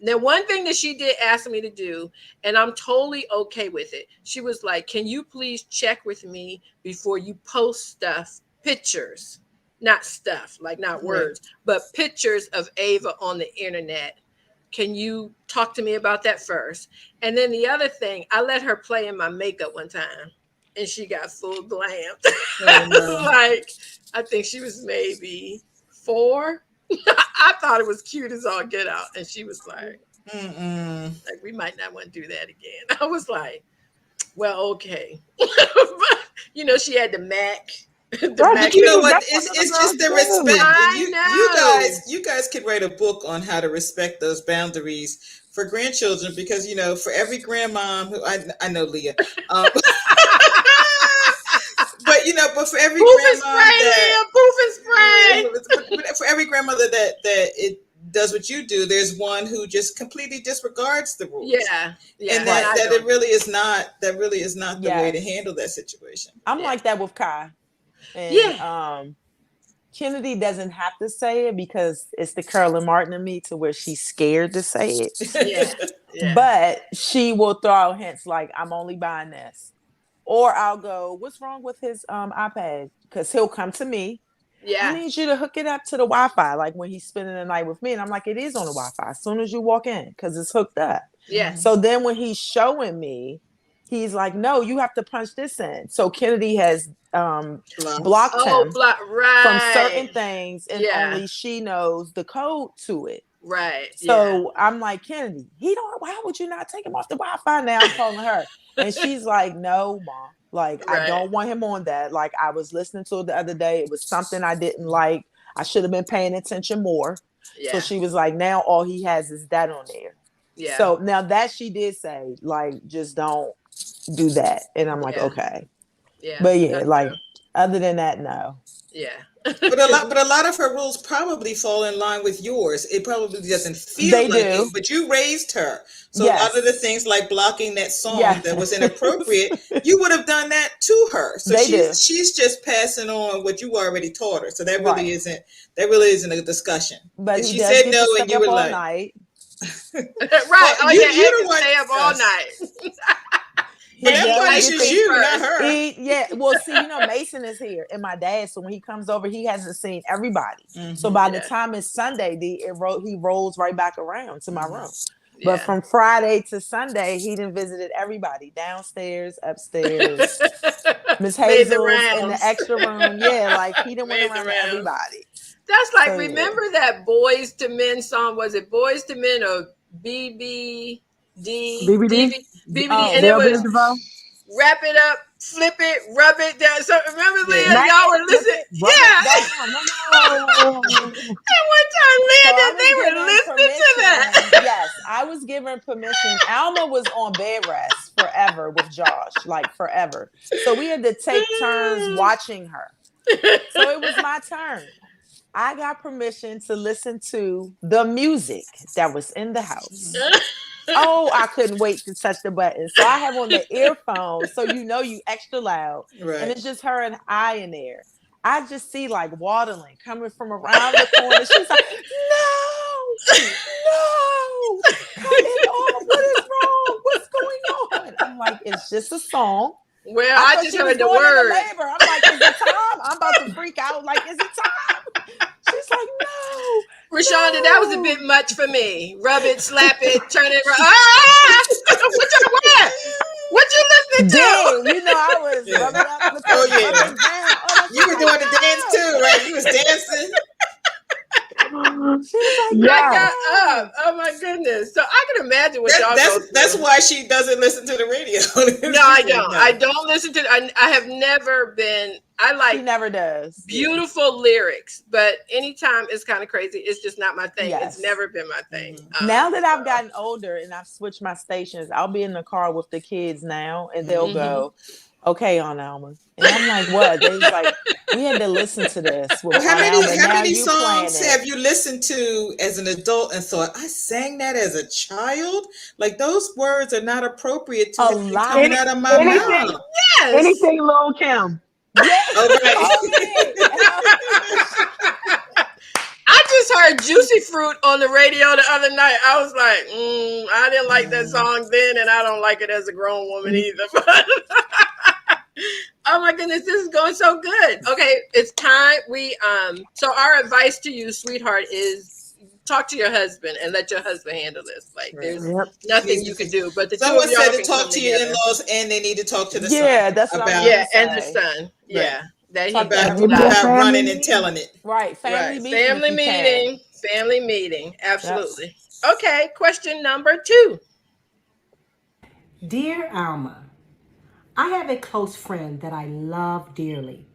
Now, one thing that she did ask me to do, and I'm totally okay with it. She was like, "Can you please check with me before you post stuff, pictures, not stuff, like not words, but pictures of Ava on the internet? Can you talk to me about that first?" And then the other thing, I let her play in my makeup one time, and she got full glammed. Oh, no. Like, I think she was maybe 4. I thought it was cute as all get out, and she was like, we might not want to do that again. I was like, well, okay. But, she had the Mac. But you know what? It's just the respect. You guys could write a book on how to respect those boundaries for grandchildren, because for every grandmom who I know Leah, but for every for every grandmother that it does what you do, there's one who just completely disregards the rules. Yeah. And that it really is not the way to handle that situation. I'm like that with Kai. And Kennedy doesn't have to say it because it's the Carolyn Martin in me, to where she's scared to say it. Yeah. But she will throw out hints like, "I'm only buying this." Or I'll go, "What's wrong with his iPad?" Because he'll come to me. Yeah. "I need you to hook it up to the Wi-Fi," like when he's spending the night with me. And I'm like, "It is on the Wi-Fi as soon as you walk in, because it's hooked up." Yeah. So then when he's showing me, he's like, "No, you have to punch this in." So Kennedy has blocked him from certain things, and only she knows the code to it. Right. So I'm like, "Kennedy, why would you not take him off the Wi-Fi?" Now I'm calling her. And she's like, "No, Mom. Like, I don't want him on that. Like, I was listening to it the other day. It was something I didn't like. I should have been paying attention more." So she was like, "Now all he has is that on there." Yeah. So now that she did say, like, just don't do that. And I'm like, okay. Yeah. But like, other than that, no. Yeah. but a lot of her rules probably fall in line with yours. It probably doesn't feel it, but you raised her. So a lot of the things like blocking that song that was inappropriate, you would have done that to her. So she's just passing on what you already taught her. So that really isn't a discussion. But if she said no and you were like, night. Right. Well, you're the one stay up all night. But everybody should you, not her. Well, see, Mason is here and my dad. So when he comes over, he hasn't seen everybody. So by the time it's Sunday, he rolls right back around to my room. But from Friday to Sunday, he done visited everybody downstairs, upstairs. Miss Hazel's in the extra room. Yeah, like he done went around to everybody. That's like, remember that Boys to Men song? Was it Boys to Men or BBD? BBD? And it was wrap it up, flip it, rub it down. So remember, Leah, y'all were listening. At one time, Leah, they were listening to that. Yes, I was given permission. Alma was on bed rest forever with Josh, like forever. So we had to take turns watching her. So it was my turn. I got permission to listen to the music that was in the house. Oh, I couldn't wait to touch the button. So I have on the earphones, so you extra loud. Right. And it's just her and I in there. I just see like waddling coming from around the corner. She's like, no, cut it off. What is wrong? What's going on? I'm like, it's just a song. Well, I just heard the word. I'm like, is it time? I'm about to freak out. Like, is it time? She's like, no. Rashonda, that was a bit much for me. Rub it, slap it, turn it around. What you listening to? I was rubbing up the you were doing the dance too, right? You was dancing. I got up. Oh my goodness! So I can imagine what y'all go through. That's why she doesn't listen to the radio. No, I don't. No. I don't listen to. I have never been. I like. She never does. Beautiful lyrics, but anytime it's kind of crazy. It's just not my thing. Yes. It's never been my thing. Now that I've gotten older and I've switched my stations, I'll be in the car with the kids now, and they'll go, "Okay, Aunt Alma," and I'm like, "What?" They're like, "We had to listen to this." How many songs have you listened to as an adult and thought, I sang that as a child? Like, those words are not appropriate to a lot coming out of my mouth. Yes. Anything Lil' Kim. Yes, All right. hold it. I just heard Juicy Fruit on the radio the other night. I was like, I didn't like that song then, and I don't like it as a grown woman either. But oh my goodness, this is going so good. Okay, it's time. So our advice to you, sweetheart, is talk to your husband and let your husband handle this. Like Right. there's Yep. nothing Needs you to can be. do, but the two Someone of said y'all to can talk come to your together. in-laws, and they need to talk to the son Yeah, that's what I was about Yeah, gonna and the say. son. right Yeah, that Talk he that about that's Maybe a loud. about family running and meeting. telling it. right. Family Right. meeting if Family you can. meeting. Family meeting. Yep. Absolutely. Okay. Question number 2. Dear Alma, I have a close friend that I love dearly,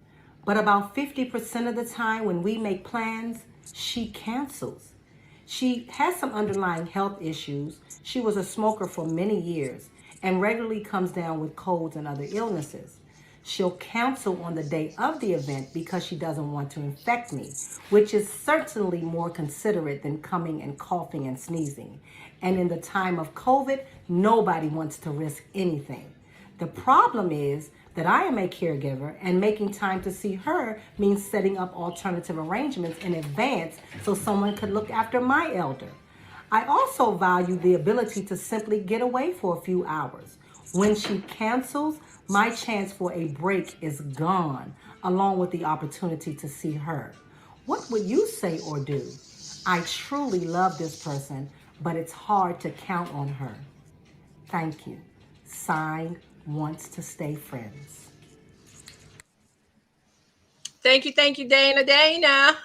but about 50% of the time when we make plans, she cancels. She has some underlying health issues. She was a smoker for many years and regularly comes down with colds and other illnesses. She'll cancel on the day of the event because she doesn't want to infect me, which is certainly more considerate than coming and coughing and sneezing. And in the time of COVID, nobody wants to risk anything. The problem is that I am a caregiver and making time to see her means setting up alternative arrangements in advance so someone could look after my elder. I also value the ability to simply get away for a few hours. When she cancels, my chance for a break is gone, along with the opportunity to see her. What would you say or do? I truly love this person, but it's hard to count on her. Thank you. Signed, wants to stay friends. Thank you, Dana. Dana.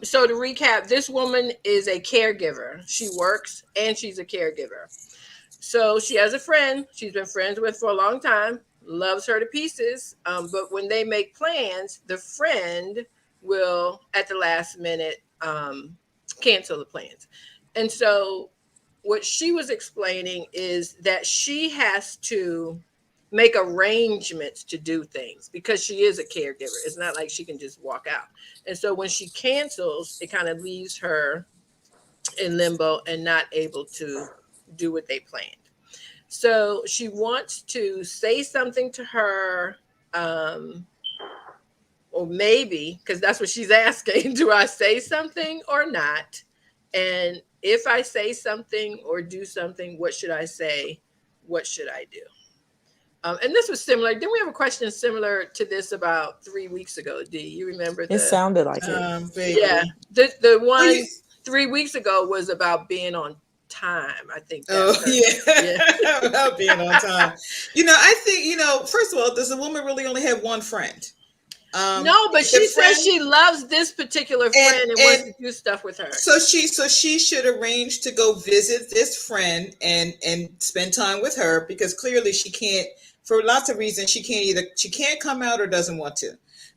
So to recap, this woman is a caregiver. She works and she's a caregiver. So she has a friend she's been friends with for a long time, loves her to pieces. But when they make plans, the friend will, at the last minute, cancel the plans. And so what she was explaining is that she has to make arrangements to do things because she is a caregiver. It's not like she can just walk out. And so when she cancels, it kind of leaves her in limbo and not able to do what they planned. So she wants to say something to her, um, or maybe, because that's what she's asking, do I say something or not? And if I say something or do something, what should I say? What should I do? And this was similar. Didn't we have a question similar to this about 3 weeks ago? Do you remember It the? sounded like it. Yeah, Vaguely. the Well, you, one 3 weeks ago was about being on time. I think that oh person. Yeah. yeah, about being on time. I think First of all, does a woman really only have one friend? No, but The she says friend she loves this particular and friend and wants and to do stuff with her. so she should arrange to go visit this friend and spend time with her, because clearly she can't, for lots of reasons, she can't come out or doesn't want to.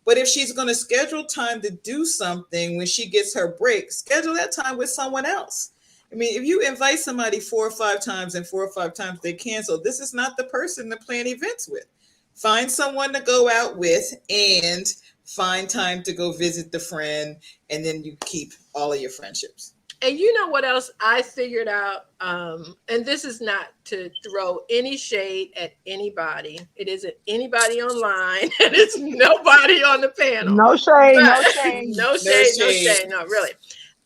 But if she's going to schedule time to do something when she gets her break, schedule that time with someone else. I mean, if you invite somebody 4 or 5 times and 4 or 5 times they cancel, this is not the person to plan events with. Find someone to go out with and find time to go visit the friend, and then you keep all of your friendships. And you know what else I figured out? And this is not to throw any shade at anybody. It isn't anybody online, and it's nobody on the panel. No shade, no But shade. no No shade, no shade. shade, no, really.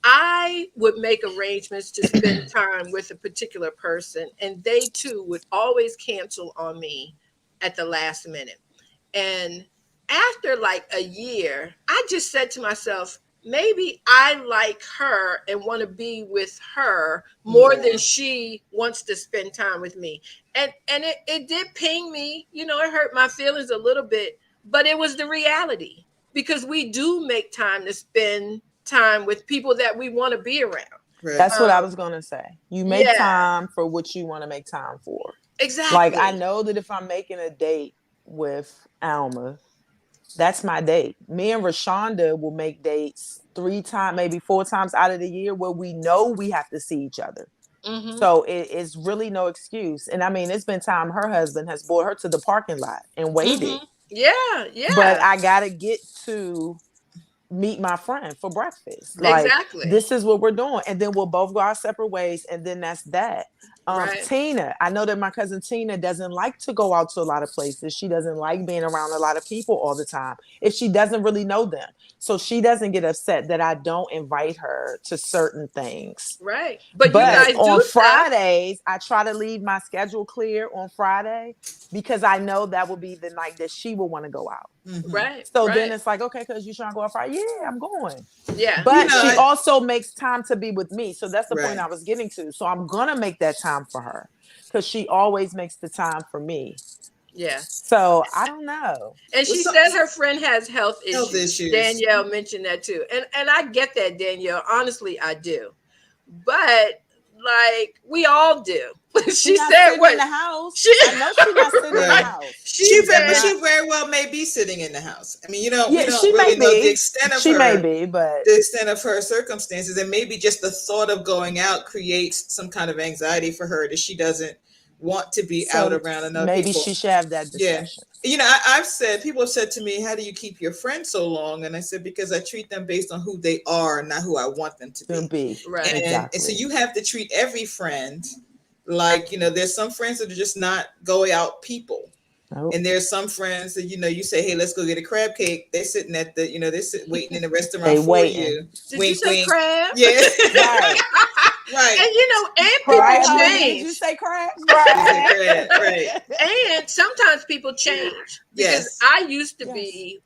I would make arrangements to spend time with a particular person, and they too would always cancel on me at the last minute. And after like a year, I just said to myself, maybe I like her and want to be with her more than More. she wants to spend time with me. And it did ping me, it hurt my feelings a little bit, but it was the reality because we do make time to spend time with people that we want to be around. Right. That's what I Um, was gonna say. You make yeah, time for what you want to make time for. Like I exactly. know that if I'm making a date with Alma, that's my date. Me and Rashonda will make dates 3 times, maybe 4 times out of the year where we know we have to see each other. Hmm. So it's really no excuse. And I mean, it's been time her husband has brought her to the parking lot and waited. Hmm. Yeah, But yeah, I gotta get to meet my friend for breakfast. Like exactly. this is what we're doing. And then we'll both go our separate ways. And then that's that. Right. Tina, I know that my cousin Tina doesn't like to go out to a lot of places. She doesn't like being around a lot of people all the time if she doesn't really know them. So she doesn't get upset that I don't invite her to certain things. Right. But you But Right. guys on do stuff. Fridays, I try to leave my schedule clear on Friday because I know that will be the night that she will want to go out. Mm-hmm. Right. So then Right. it's like, okay, because you trying to go out Friday? Yeah, I'm going. Yeah. You But know, she I, also makes time to be with me. So that's the point right. I was getting to. So I'm going to make that time for her because she always makes the time for me. Yeah. So I don't know. And Well, she some said her friend has health health issues. issues. Danielle mentioned that too. And I get that, Danielle. Honestly, I do. But like we all do. She's She not said sitting in what the house. she I know she's not sitting in the Right. house. she She's But said she not. very well may be sitting in the house. I mean, we Yeah, don't she may really know be. She may be, but the extent of her circumstances, and maybe just the thought of going out creates some kind of anxiety for her that she doesn't want to be out so around enough maybe people. she should have that Yeah. discussion. I've said, people have said to me, how do you keep your friends so long? And I said, because I treat them based on who they are, not who I want them to To be. be right. And so exactly. you have to treat every friend like, there's some friends that are just not go out people. Nope. And there's some friends that, you say, hey, let's go get a crab cake. They're sitting at they're sitting waiting in the restaurant They for waiting. you. Did you Wink, say wink. crab? Yeah. Right. Right. And and people Right, Crab Holly. meat. Did you change. say crabs? Is it Crab. crab? Right. And sometimes people change because Yes. I used to Yes. be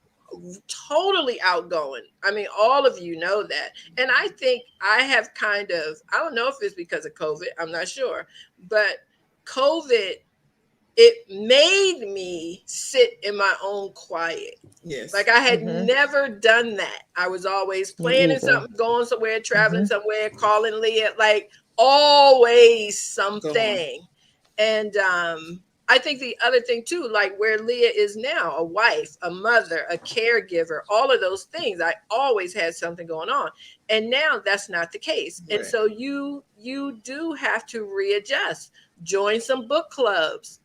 totally outgoing. I mean, all of you know that. And I think I have kind of, I don't know if it's because of COVID, I'm not sure, but COVID, it made me sit in my own quiet. Yes. Like I had Mm-hmm. never done that. I was always Me planning either. something, going somewhere, traveling Mm-hmm. somewhere, calling Leah, like always Go on. something. And I think the other thing too, like where Leah is now, a wife, a mother, a caregiver, all of those things, I always had something going on. And now that's not the case. And Right. so you do have to readjust. Join some book clubs,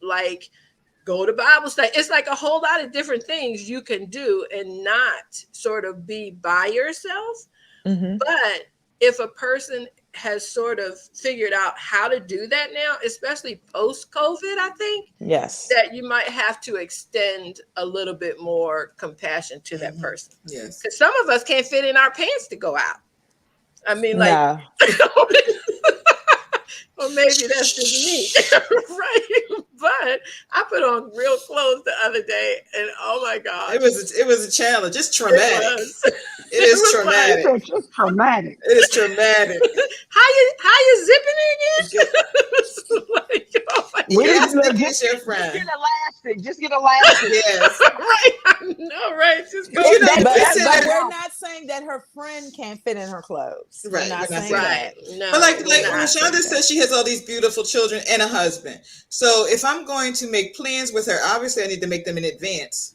like go to Bible study. It's like a whole lot of different things you can do and not sort of be by yourself. Mm-hmm. But if a person has sort of figured out how to do that now, especially post COVID, I think Yes. that you might have to extend a little bit more compassion to that person. Yes. Because some of us can't fit in our pants to go out. I mean, like, No. or maybe that's just me, right? But I put on real clothes the other day, and oh my god, It was a challenge. It's traumatic. It It is was traumatic. It's just traumatic. It is traumatic. how you zipping again? Like, oh my We Yes, didn't Nikki just, is your just friend. get elastic. Just get elastic. Yes. right, I know, right? Just go. But you know, That- But, they that- said but that, we're not saying that her friend can't fit in her clothes. Right, We're not we're not saying saying Right. that. No. but like we're when not. Shonda says she has all these beautiful children and a husband. So if I'm going to make plans with her, obviously I need to make them in advance.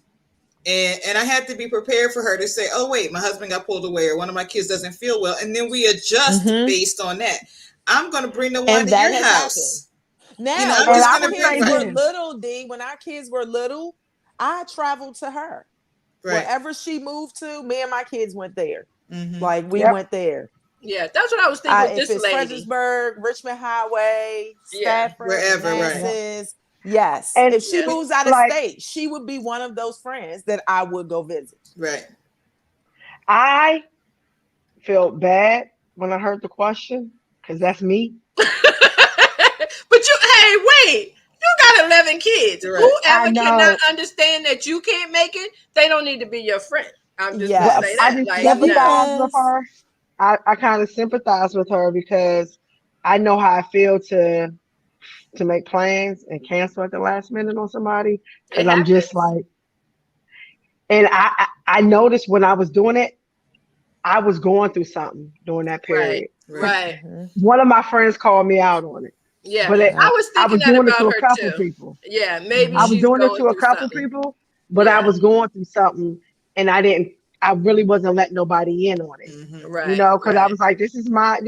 And I had to be prepared for her to say, oh wait, my husband got pulled away or one of my kids doesn't feel well. And then we adjust Mhm. based on that. I'm gonna bring the one And to that your has house. Now, I'm when And just I our gonna would bring say kids were right. this. little, D, when our kids were little, I traveled to her. Right. Wherever she moved to, me and my kids went there. Mm-hmm. Like we Yep. went there. Yeah, that's what I was thinking with If this it's lady. Fredericksburg, Richmond Highway, Yeah. Stafford, Wherever, right. Manassas, yes. And If she Yeah. moves out of like state, she would be one of those friends that I would go visit. Right. I felt bad when I heard the question because that's me. But hey, wait. You got 11 kids. You're right. Whoever I cannot know. understand that you can't make it, they don't need to be your friend. I'm just gonna Well, say Yes. I that. just Like, That no. sympathize with because her. I kind of sympathize with her because I know how I feel to make plans and cancel at the last minute on somebody It because I'm just happens. like, and I noticed when I was doing it, I was going through something during that Right. period. Right. Right. Mhm. One of my friends called me out on it, Yeah. but I Yep. was I thinking was that doing it about to a her couple too. people. Yeah. Maybe I Mhm. was she's doing it going to a through couple something. people, but I Yeah. was going through something, and I really wasn't letting nobody in on it. Mm-hmm. Right. Because I Right. was like, this is my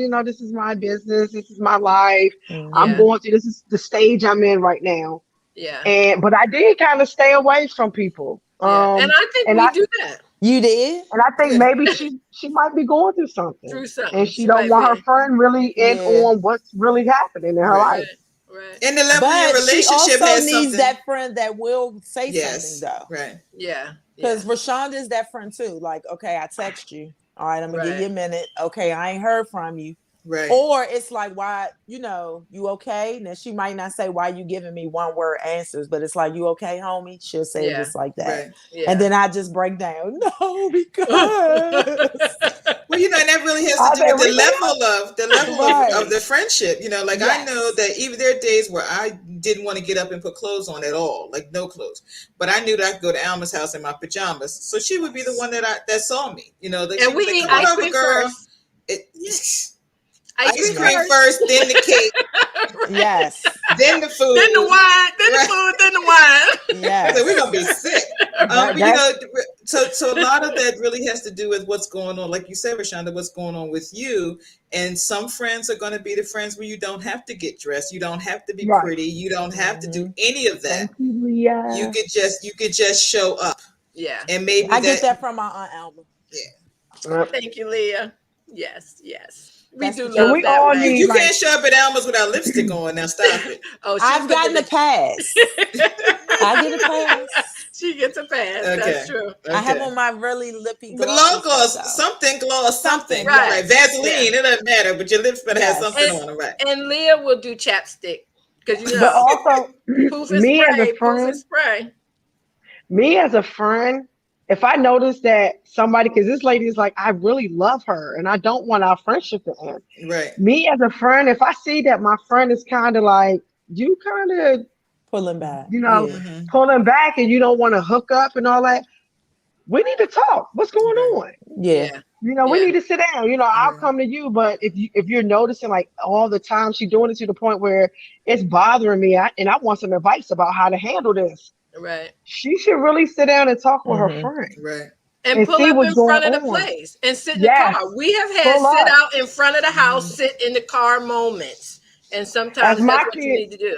business, this is my life. I'm Yeah. Mhm. going through this is the stage I'm in right now. Yeah. But I did kind of stay away from people. Yeah. And I think And we I do that. You did? And I think Yeah. maybe she might be going through something, Through and something. she She don't might want her be. friend really in Yeah. on what's really happening in her Right. life. Right. Right. And the level of your But she relationship also has needs something. that friend that will say something Yes. though. Right. Yeah. Yeah. Because Rashonda is that friend too. Like, okay, I text you. All right, I'm gonna give you Right. a minute. Okay, I ain't heard from you. Right. Or it's like, why, you okay? Now she might not say why you giving me one word answers, but it's like, you okay, homie? She'll say it Yeah. just like that. Right. And Yeah. then I just break down. No, because Well, and that really has to Are do they with the real? level of right. the friendship. Like I know Yes. that even there are days where I didn't want to get up and put clothes on at all, like no clothes. But I knew that I could go to Alma's house in my pajamas, so she would be the Yes. one that saw me. That she And we was like, eat "Come on ice over, cream girl." first. It, Yeah. Ice ice cream cream Yes. first. first, then the cake, Right. Yes. then the Then the food. wine, then the Right? food, then the wine. So we're Yes. gonna be sick. That But that so a lot of that really has to do with what's going on, like you said, Rashonda, what's going on with you. And some friends are going to be the friends where you don't have to get dressed, you don't have to be right. pretty, you don't have to do Hmm. any of Thank that. you, You Leah. could just show up, Yeah. and maybe I get that, that from my Aunt Alma. yeah. Yep. Thank you, Leah. Yes, yes. We That's do the And love we truth. that all You, way. need you like can't show up at Alma's without lipstick on. Now stop it. Oh, she'll I've put gotten a the pass. I get a pass. she gets a pass. That's Okay. true. I have Okay. on my really lippy But long glossy stuff gloss, though. something gloss, something. Something, Right. Right. yes. Yeah. Vaseline, it doesn't matter, but your lips better have something And Yes. on them, right? and Leah will do chapstick because but also poof and me as a spray, poof and friend, spray. me as a friend, if I notice that somebody, because this lady is like, I really love her and I don't want our friendship to end. Right. Me as a friend, if I see that my friend is kind of like, you kind of, Pulling back. you know, Yeah. Mm-hmm. pulling back and you don't want to hook up and all that, we need to talk. What's going Right. on? Yeah. Yeah. We Yeah. need to sit down. I'll Right. come to you, but if you're noticing like all the time she doing it to the point where it's bothering me, and I want some advice about how to handle this, Right. she should really sit down and talk with her Hmm. friend Right. And and pull see up what's in going front of the on. place and sit in the car. Yes, We have had pull sit up. out in front of the house, Mm-hmm. sit in the car moments. And As sometimes that's my what you kid, need to do.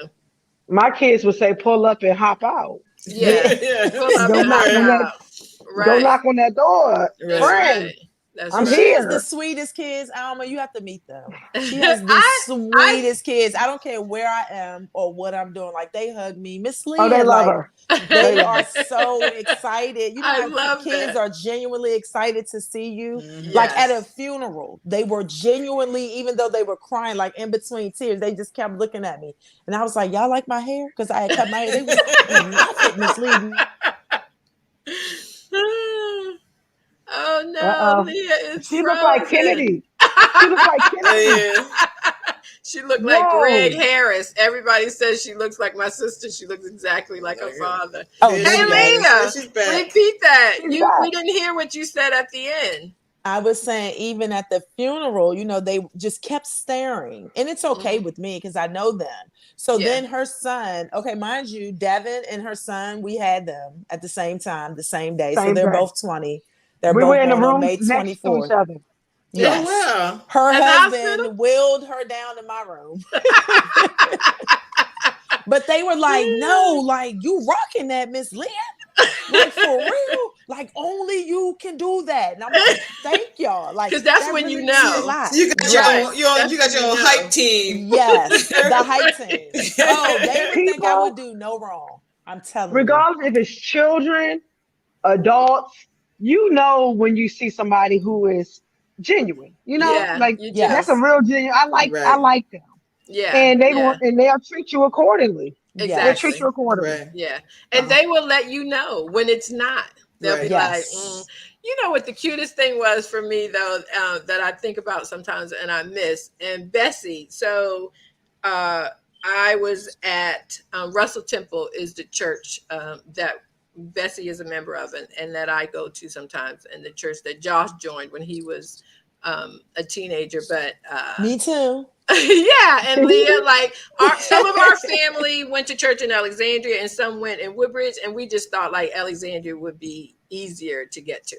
my kids would say, pull up and hop out. Yeah. Yeah. Pull up Go and hop knock on Right. that. out. Go Right. knock on that door, That's Right. friend. right. That's I'm She right. has the here. sweetest kids, Alma. You have to meet them. She has the I sweetest kids. I don't care where I am or what I'm doing. Like they hug me. Miss Oh, they Leah, love like her. They they love are her. so excited. You know I how love kids that. are genuinely excited to see you. Mm-hmm. Like at a Yes. funeral, they were genuinely, even though they were crying, like in between tears, they just kept looking at me. And I was like, y'all like my hair? Because I had cut my hair. They was like, we love it, Miss Lee. Oh Uh no, oh. Leah is She looked like frozen. Kennedy. She looked like Kennedy. Yeah. She looked like Greg Whoa. Harris. Everybody says she looks like my sister. She looks exactly like her father. Oh, There Hey she no doubt. is. There Leah, she's back. repeat that. She's You back. we didn't hear what you said at the end. I was saying, even at the funeral, they just kept staring. And it's okay Mhm. with me because I know them. So Yeah. then her son, okay, mind you, Devin and her son, we had them at the same time, the same day. So Same they're day. both 20. They're We were both in the born on room May next to each 24th. other. Oh Yes. wow. Her At the hospital? husband wheeled her down in my room. But they were like, no, like you rocking that, Miss Leah. Like for real, like only you can do that. And I'm like, thank y'all. Like Because that's that when you really means a know. lot. So you got your Right. own, Yes. you That's got when your you own hype know. team. Yes. The hype team. Oh, they would think I would People, do no wrong. I'm telling you. regardless if it's children, adults, when you see somebody who is genuine. Yeah, Like you do. that's a Yes. real genuine. I Right. like them, Yeah, and yeah, they'll treat you accordingly. They'll treat Yes. you exactly. accordingly. Right. Yeah. And Uh-huh. they will let you know when it's not. They'll be Right. like, Yes. you know what the cutest thing was for me though, that I think about sometimes and I miss. And Bessie, so uh, I was at Russell Temple is the church that Bessie is a member of, and that I go to sometimes, and the church that Josh joined when he was a teenager. But Me too. yeah, and Leah, like some of our family went to church in Alexandria, and some went in Woodbridge, and we just thought like Alexandria would be easier to get to.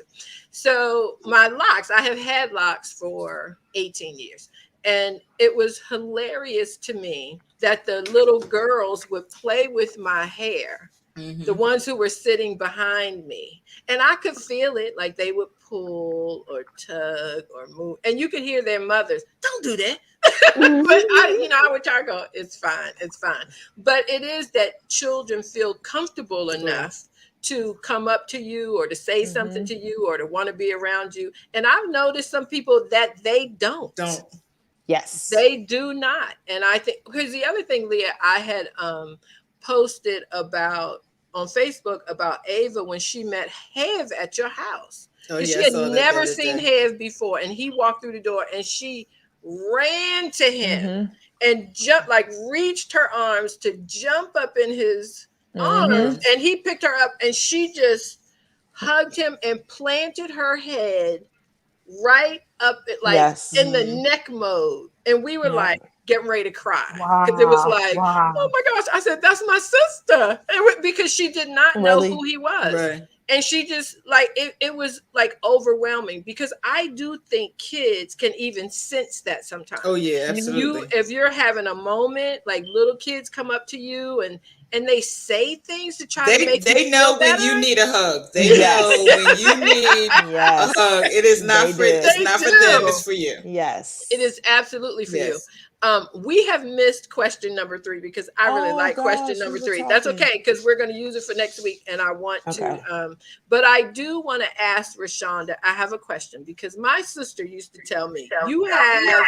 So my locks, I have had locks for 18 years, and it was hilarious to me that the little girls would play with my hair the ones who were sitting behind me. And I could feel it, like they would pull or tug or move. And you could hear their mothers, don't do that. But I would try to go, it's fine, it's fine. But it is that children feel comfortable enough to come up to you or to say something to you or to want to be around you. And I've noticed some people that they don't. Yes. They do not. And I think, because the other thing, Leah, I had posted about on Facebook about Ava when she met Hev at your house. She had never seen Hev before. And he walked through the door and she ran to him and jumped, like reached her arms to jump up in his arms. And he picked her up and she just hugged him and planted her head right up like in the neck mode. And we were like getting ready to cry because it was like, oh my gosh. I said, that's my sister. Because she did not know who he was. Right. And she just like, it was like overwhelming because I do think kids can even sense that sometimes. Oh yeah, absolutely. If you're having a moment, like little kids come up to you and they say things to try to make they know when you need a hug. They know when you need a hug. It is not for them, it's for you. Yes. It is absolutely for you. We have missed question number 3 because I really like question number 3. That's okay because we're going to use it for next week, and I want to. But I do want to ask Rashonda. I have a question because my sister used to tell me you have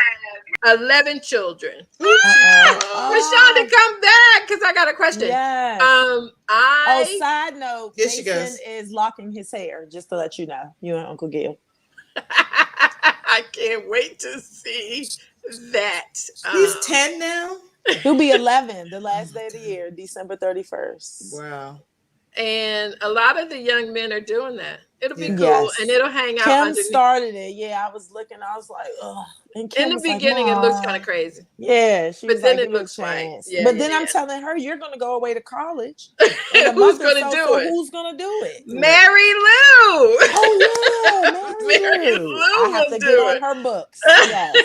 11 children. Rashonda, come back because I got a question. Yes. Side note, Jason is locking his hair. Just to let you know, you and Uncle Gill. I can't wait to see that. He's 10 now. He'll be 11 the last day of the year, December 31st. Wow. And a lot of the young men are doing that. It'll be cool and it'll hang out. Kim started it. Yeah, I was looking. I was like, ugh. And in the beginning, it looks kind of crazy. Yeah, but then it looks fine. Yeah, but then I'm telling her, you're going to go away to college. Who's going to do it? Who's going to do it? Mary Lou. Oh yeah, Mary Lou. I have to get on her books. Yes.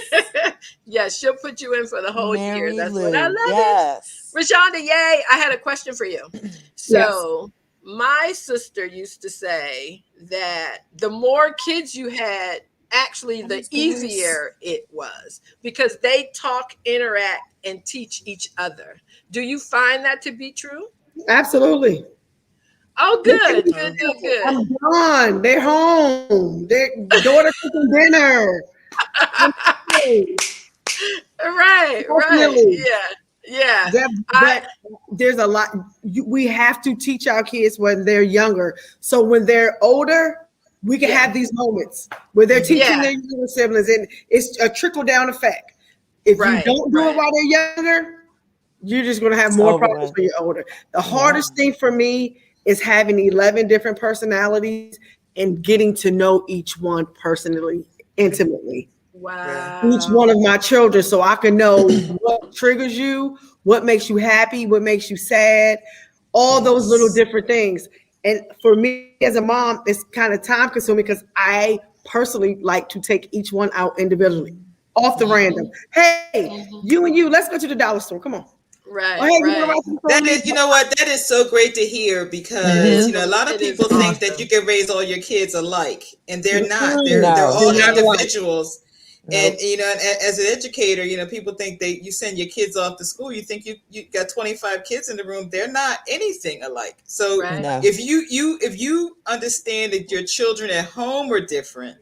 Yes, she'll put you in for the whole year. That's what I love. Yes. Rashonda, yay! I had a question for you. So. My sister used to say that the more kids you had, actually, the easier it was because they talk, interact, and teach each other. Do you find that to be true? Absolutely. Oh, good. Good. I'm gone. They're home. Their daughter cooking dinner. Right. Yeah. There's a lot. We have to teach our kids when they're younger. So when they're older, we can have these moments where they're teaching their younger siblings, and it's a trickle down effect. If you don't do it while they're younger, you're just going to have more problems when you're older. The hardest thing for me is having 11 different personalities and getting to know each one personally, intimately. Wow. Each one of my children, so I can know what triggers you, what makes you happy, what makes you sad, all those little different things. And for me as a mom, it's kind of time consuming because I personally like to take each one out individually, off the random. Hey, you and you, let's go to the dollar store. Come on. Right. That is, you know what? That is so great to hear because a lot of people think that you can raise all your kids alike, and they're not. They're all individuals. And as an educator, people think you send your kids off to school. You think you got 25 kids in the room. They're not anything alike. So if you understand that your children at home are different,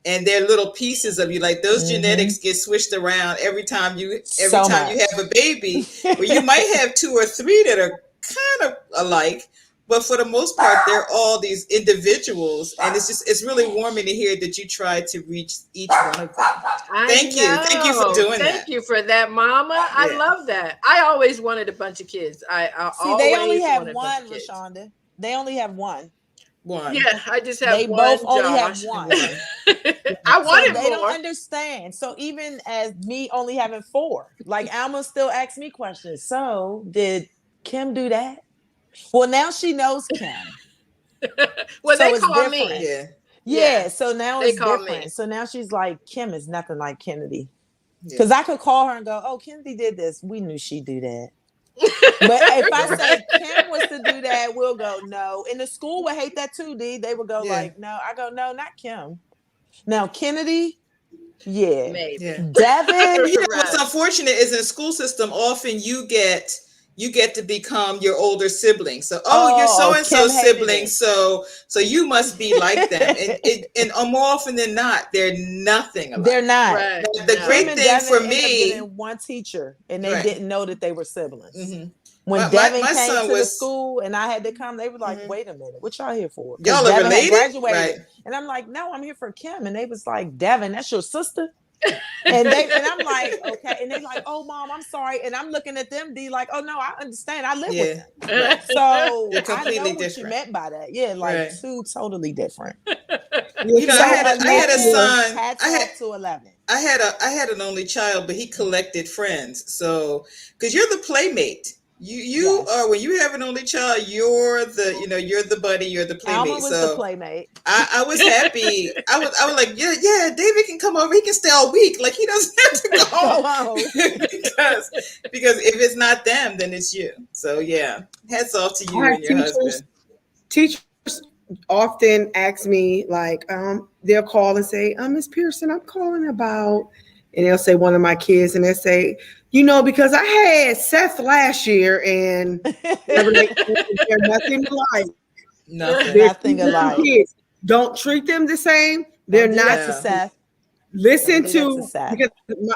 and they're little pieces of you, like those genetics get switched around every time you have a baby, where you might have 2 or 3 that are kind of alike. But for the most part, they're all these individuals, and it's really warming to hear that you try to reach each one of them. Thank you for doing that. Thank you for that, Mama. Yeah. I love that. I always wanted a bunch of kids. They only have one, Rashonda. They only have one. Yeah, I just have they one. They both only have one. I wanted more. They don't understand. So even as me only having 4, like Alma still asks me questions. So did Kim do that? Well, now she knows Kim. Well, so they call me. Yeah. So now it's different. Me. So now she's like, Kim is nothing like Kennedy. Because I could call her and go, oh, Kennedy did this. We knew she'd do that. But if I say Kim was to do that, we'll go no. And the school would hate that too, D. They would go like, no. I go, no, not Kim. Now Kennedy, yeah. Maybe. Yeah. Devin. What's unfortunate is in the school system, often you get to become your older sibling. So, you're so and so sibling, so you must be like them. And more often than not, they're nothing alike. They're not. Right. The great thing for me, one teacher, and they didn't know that they were siblings. Mm-hmm. When Devin came to the school and I had to come, they were like, wait a minute, what y'all here for? Y'all are Devin related? Graduated. Right. And I'm like, no, I'm here for Kim. And they was like, Devin, that's your sister? and I'm like, okay. And they like, oh, Mom, I'm sorry. And I'm looking at them, D, like, oh, no, I understand. I live with them. So they're completely I know what different. you meant by that. Yeah, like two totally different. You know, I had a son. To 11. I had an only child, but he collected friends. So, because you're the playmate. You are, when you have an only child, you're the buddy, you're the playmate. Alma was the playmate. I was happy. I was like, yeah, David can come over. He can stay all week. Like, he doesn't have to go home. because if it's not them, then it's you. So yeah, hats off to you and your husband. Teachers often ask me, like, they'll call and say, Miss Pearson, I'm calling about, and they'll say one of my kids, and they'll say, because I had Seth last year, and they're nothing alike. Nothing alike. Kids. Don't treat them the same. They're not. Seth. Listen to because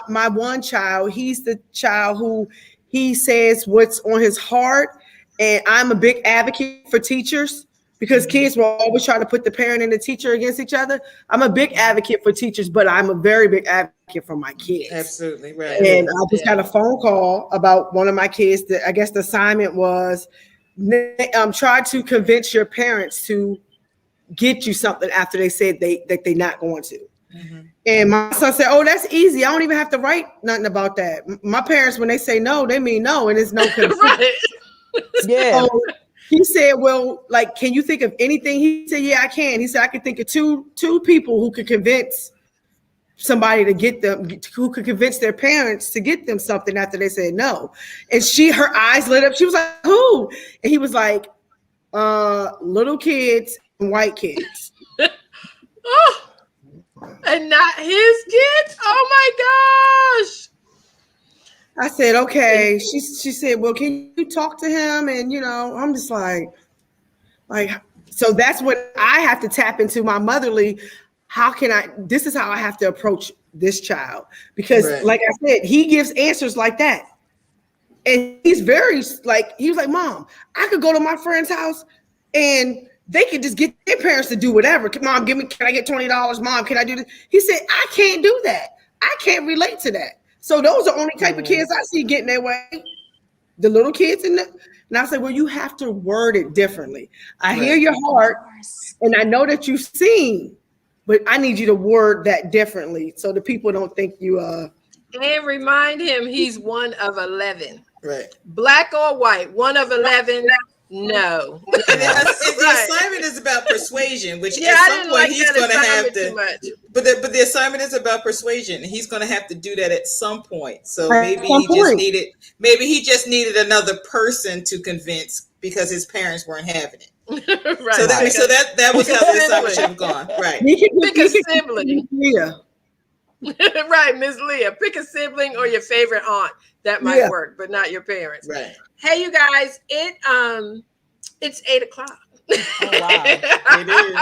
my one child, he's the child who he says what's on his heart, and I'm a big advocate for teachers. Because kids will always try to put the parent and the teacher against each other. I'm a big advocate for teachers, but I'm a very big advocate for my kids. Absolutely, right. And I just got a phone call about one of my kids that I guess the assignment was try to convince your parents to get you something after they said that they're not going to. Mm-hmm. And my son said, oh, that's easy. I don't even have to write nothing about that. My parents, when they say no, they mean no, and it's no consent. Right. Yeah. So, he said, well, like, can you think of anything? He said, yeah, I can. He said, I can think of two people who could convince somebody to get them, who could convince their parents to get them something after they said no. And her eyes lit up. She was like, who? And he was like, little kids and white kids. Oh, and not his kids? Oh my gosh. I said, okay. She said, well, can you talk to him? And, I'm just like, so that's what I have to tap into my motherly. This is how I have to approach this child. Because like I said, he gives answers like that. And he's very he was like, Mom, I could go to my friend's house and they could just get their parents to do whatever. Mom, can I get $20? Mom, can I do this? He said, I can't do that. I can't relate to that. So those are only type of kids I see getting their way. The little kids and I say, well, you have to word it differently. I hear your heart, and I know that you've seen, but I need you to word that differently so the people don't think you And remind him he's one of 11. Right. Black or white, one of 11. No. The assignment is about persuasion, which at some point he's going to have to. But the assignment is about persuasion, and he's going to have to do that at some point. So maybe he just needed another person to convince because his parents weren't having it. Right. So that was how the assignment should have gone. Right. Pick a sibling. Yeah. Right, Miss Leah. Pick a sibling or your favorite aunt. That might work, but not your parents. Right. Hey, you guys, it's 8:00. Oh, wow. It is.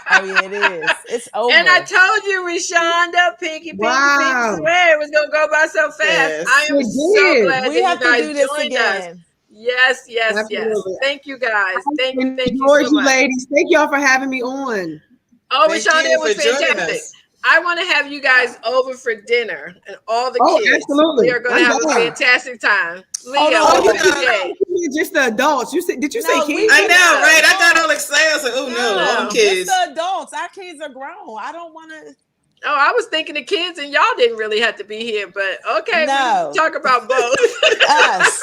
Oh, yeah, it is. It's over. And I told you, Rashonda, Pinky, swear it was going to go by so fast. Yes. I am so glad we have that you guys to do this joined again. us. Yes. Thank you, guys. Thank you so much. Ladies. Thank y'all for having me on. Oh, Rashonda, it was fantastic. I want to have you guys over for dinner and all the kids. Absolutely. We are going to have a fantastic time. Leah, just the adults. Did you say kids? I know, right? I got all excited. I was like, oh no, all kids. Just the adults. Our kids are grown. I don't want to. Oh, I was thinking the kids and y'all didn't really have to be here, but okay, we'll talk about both. Us.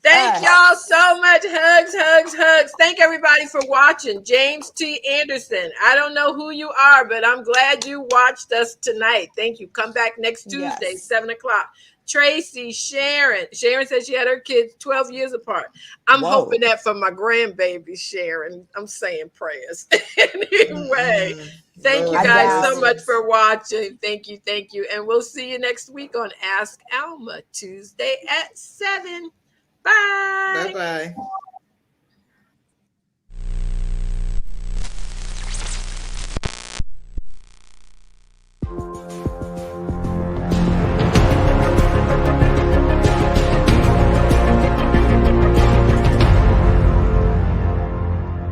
Thank y'all so much. Hugs. Thank everybody for watching. James T. Anderson. I don't know who you are, but I'm glad you watched us tonight. Thank you. Come back next Tuesday, 7:00. Tracy, Sharon. Sharon said she had her kids 12 years apart. I'm hoping that for my grandbaby, Sharon. I'm saying prayers. Anyway, thank you guys so much for watching. Thank you. Thank you. And we'll see you next week on Ask Alma, Tuesday at 7. Bye. Bye-bye.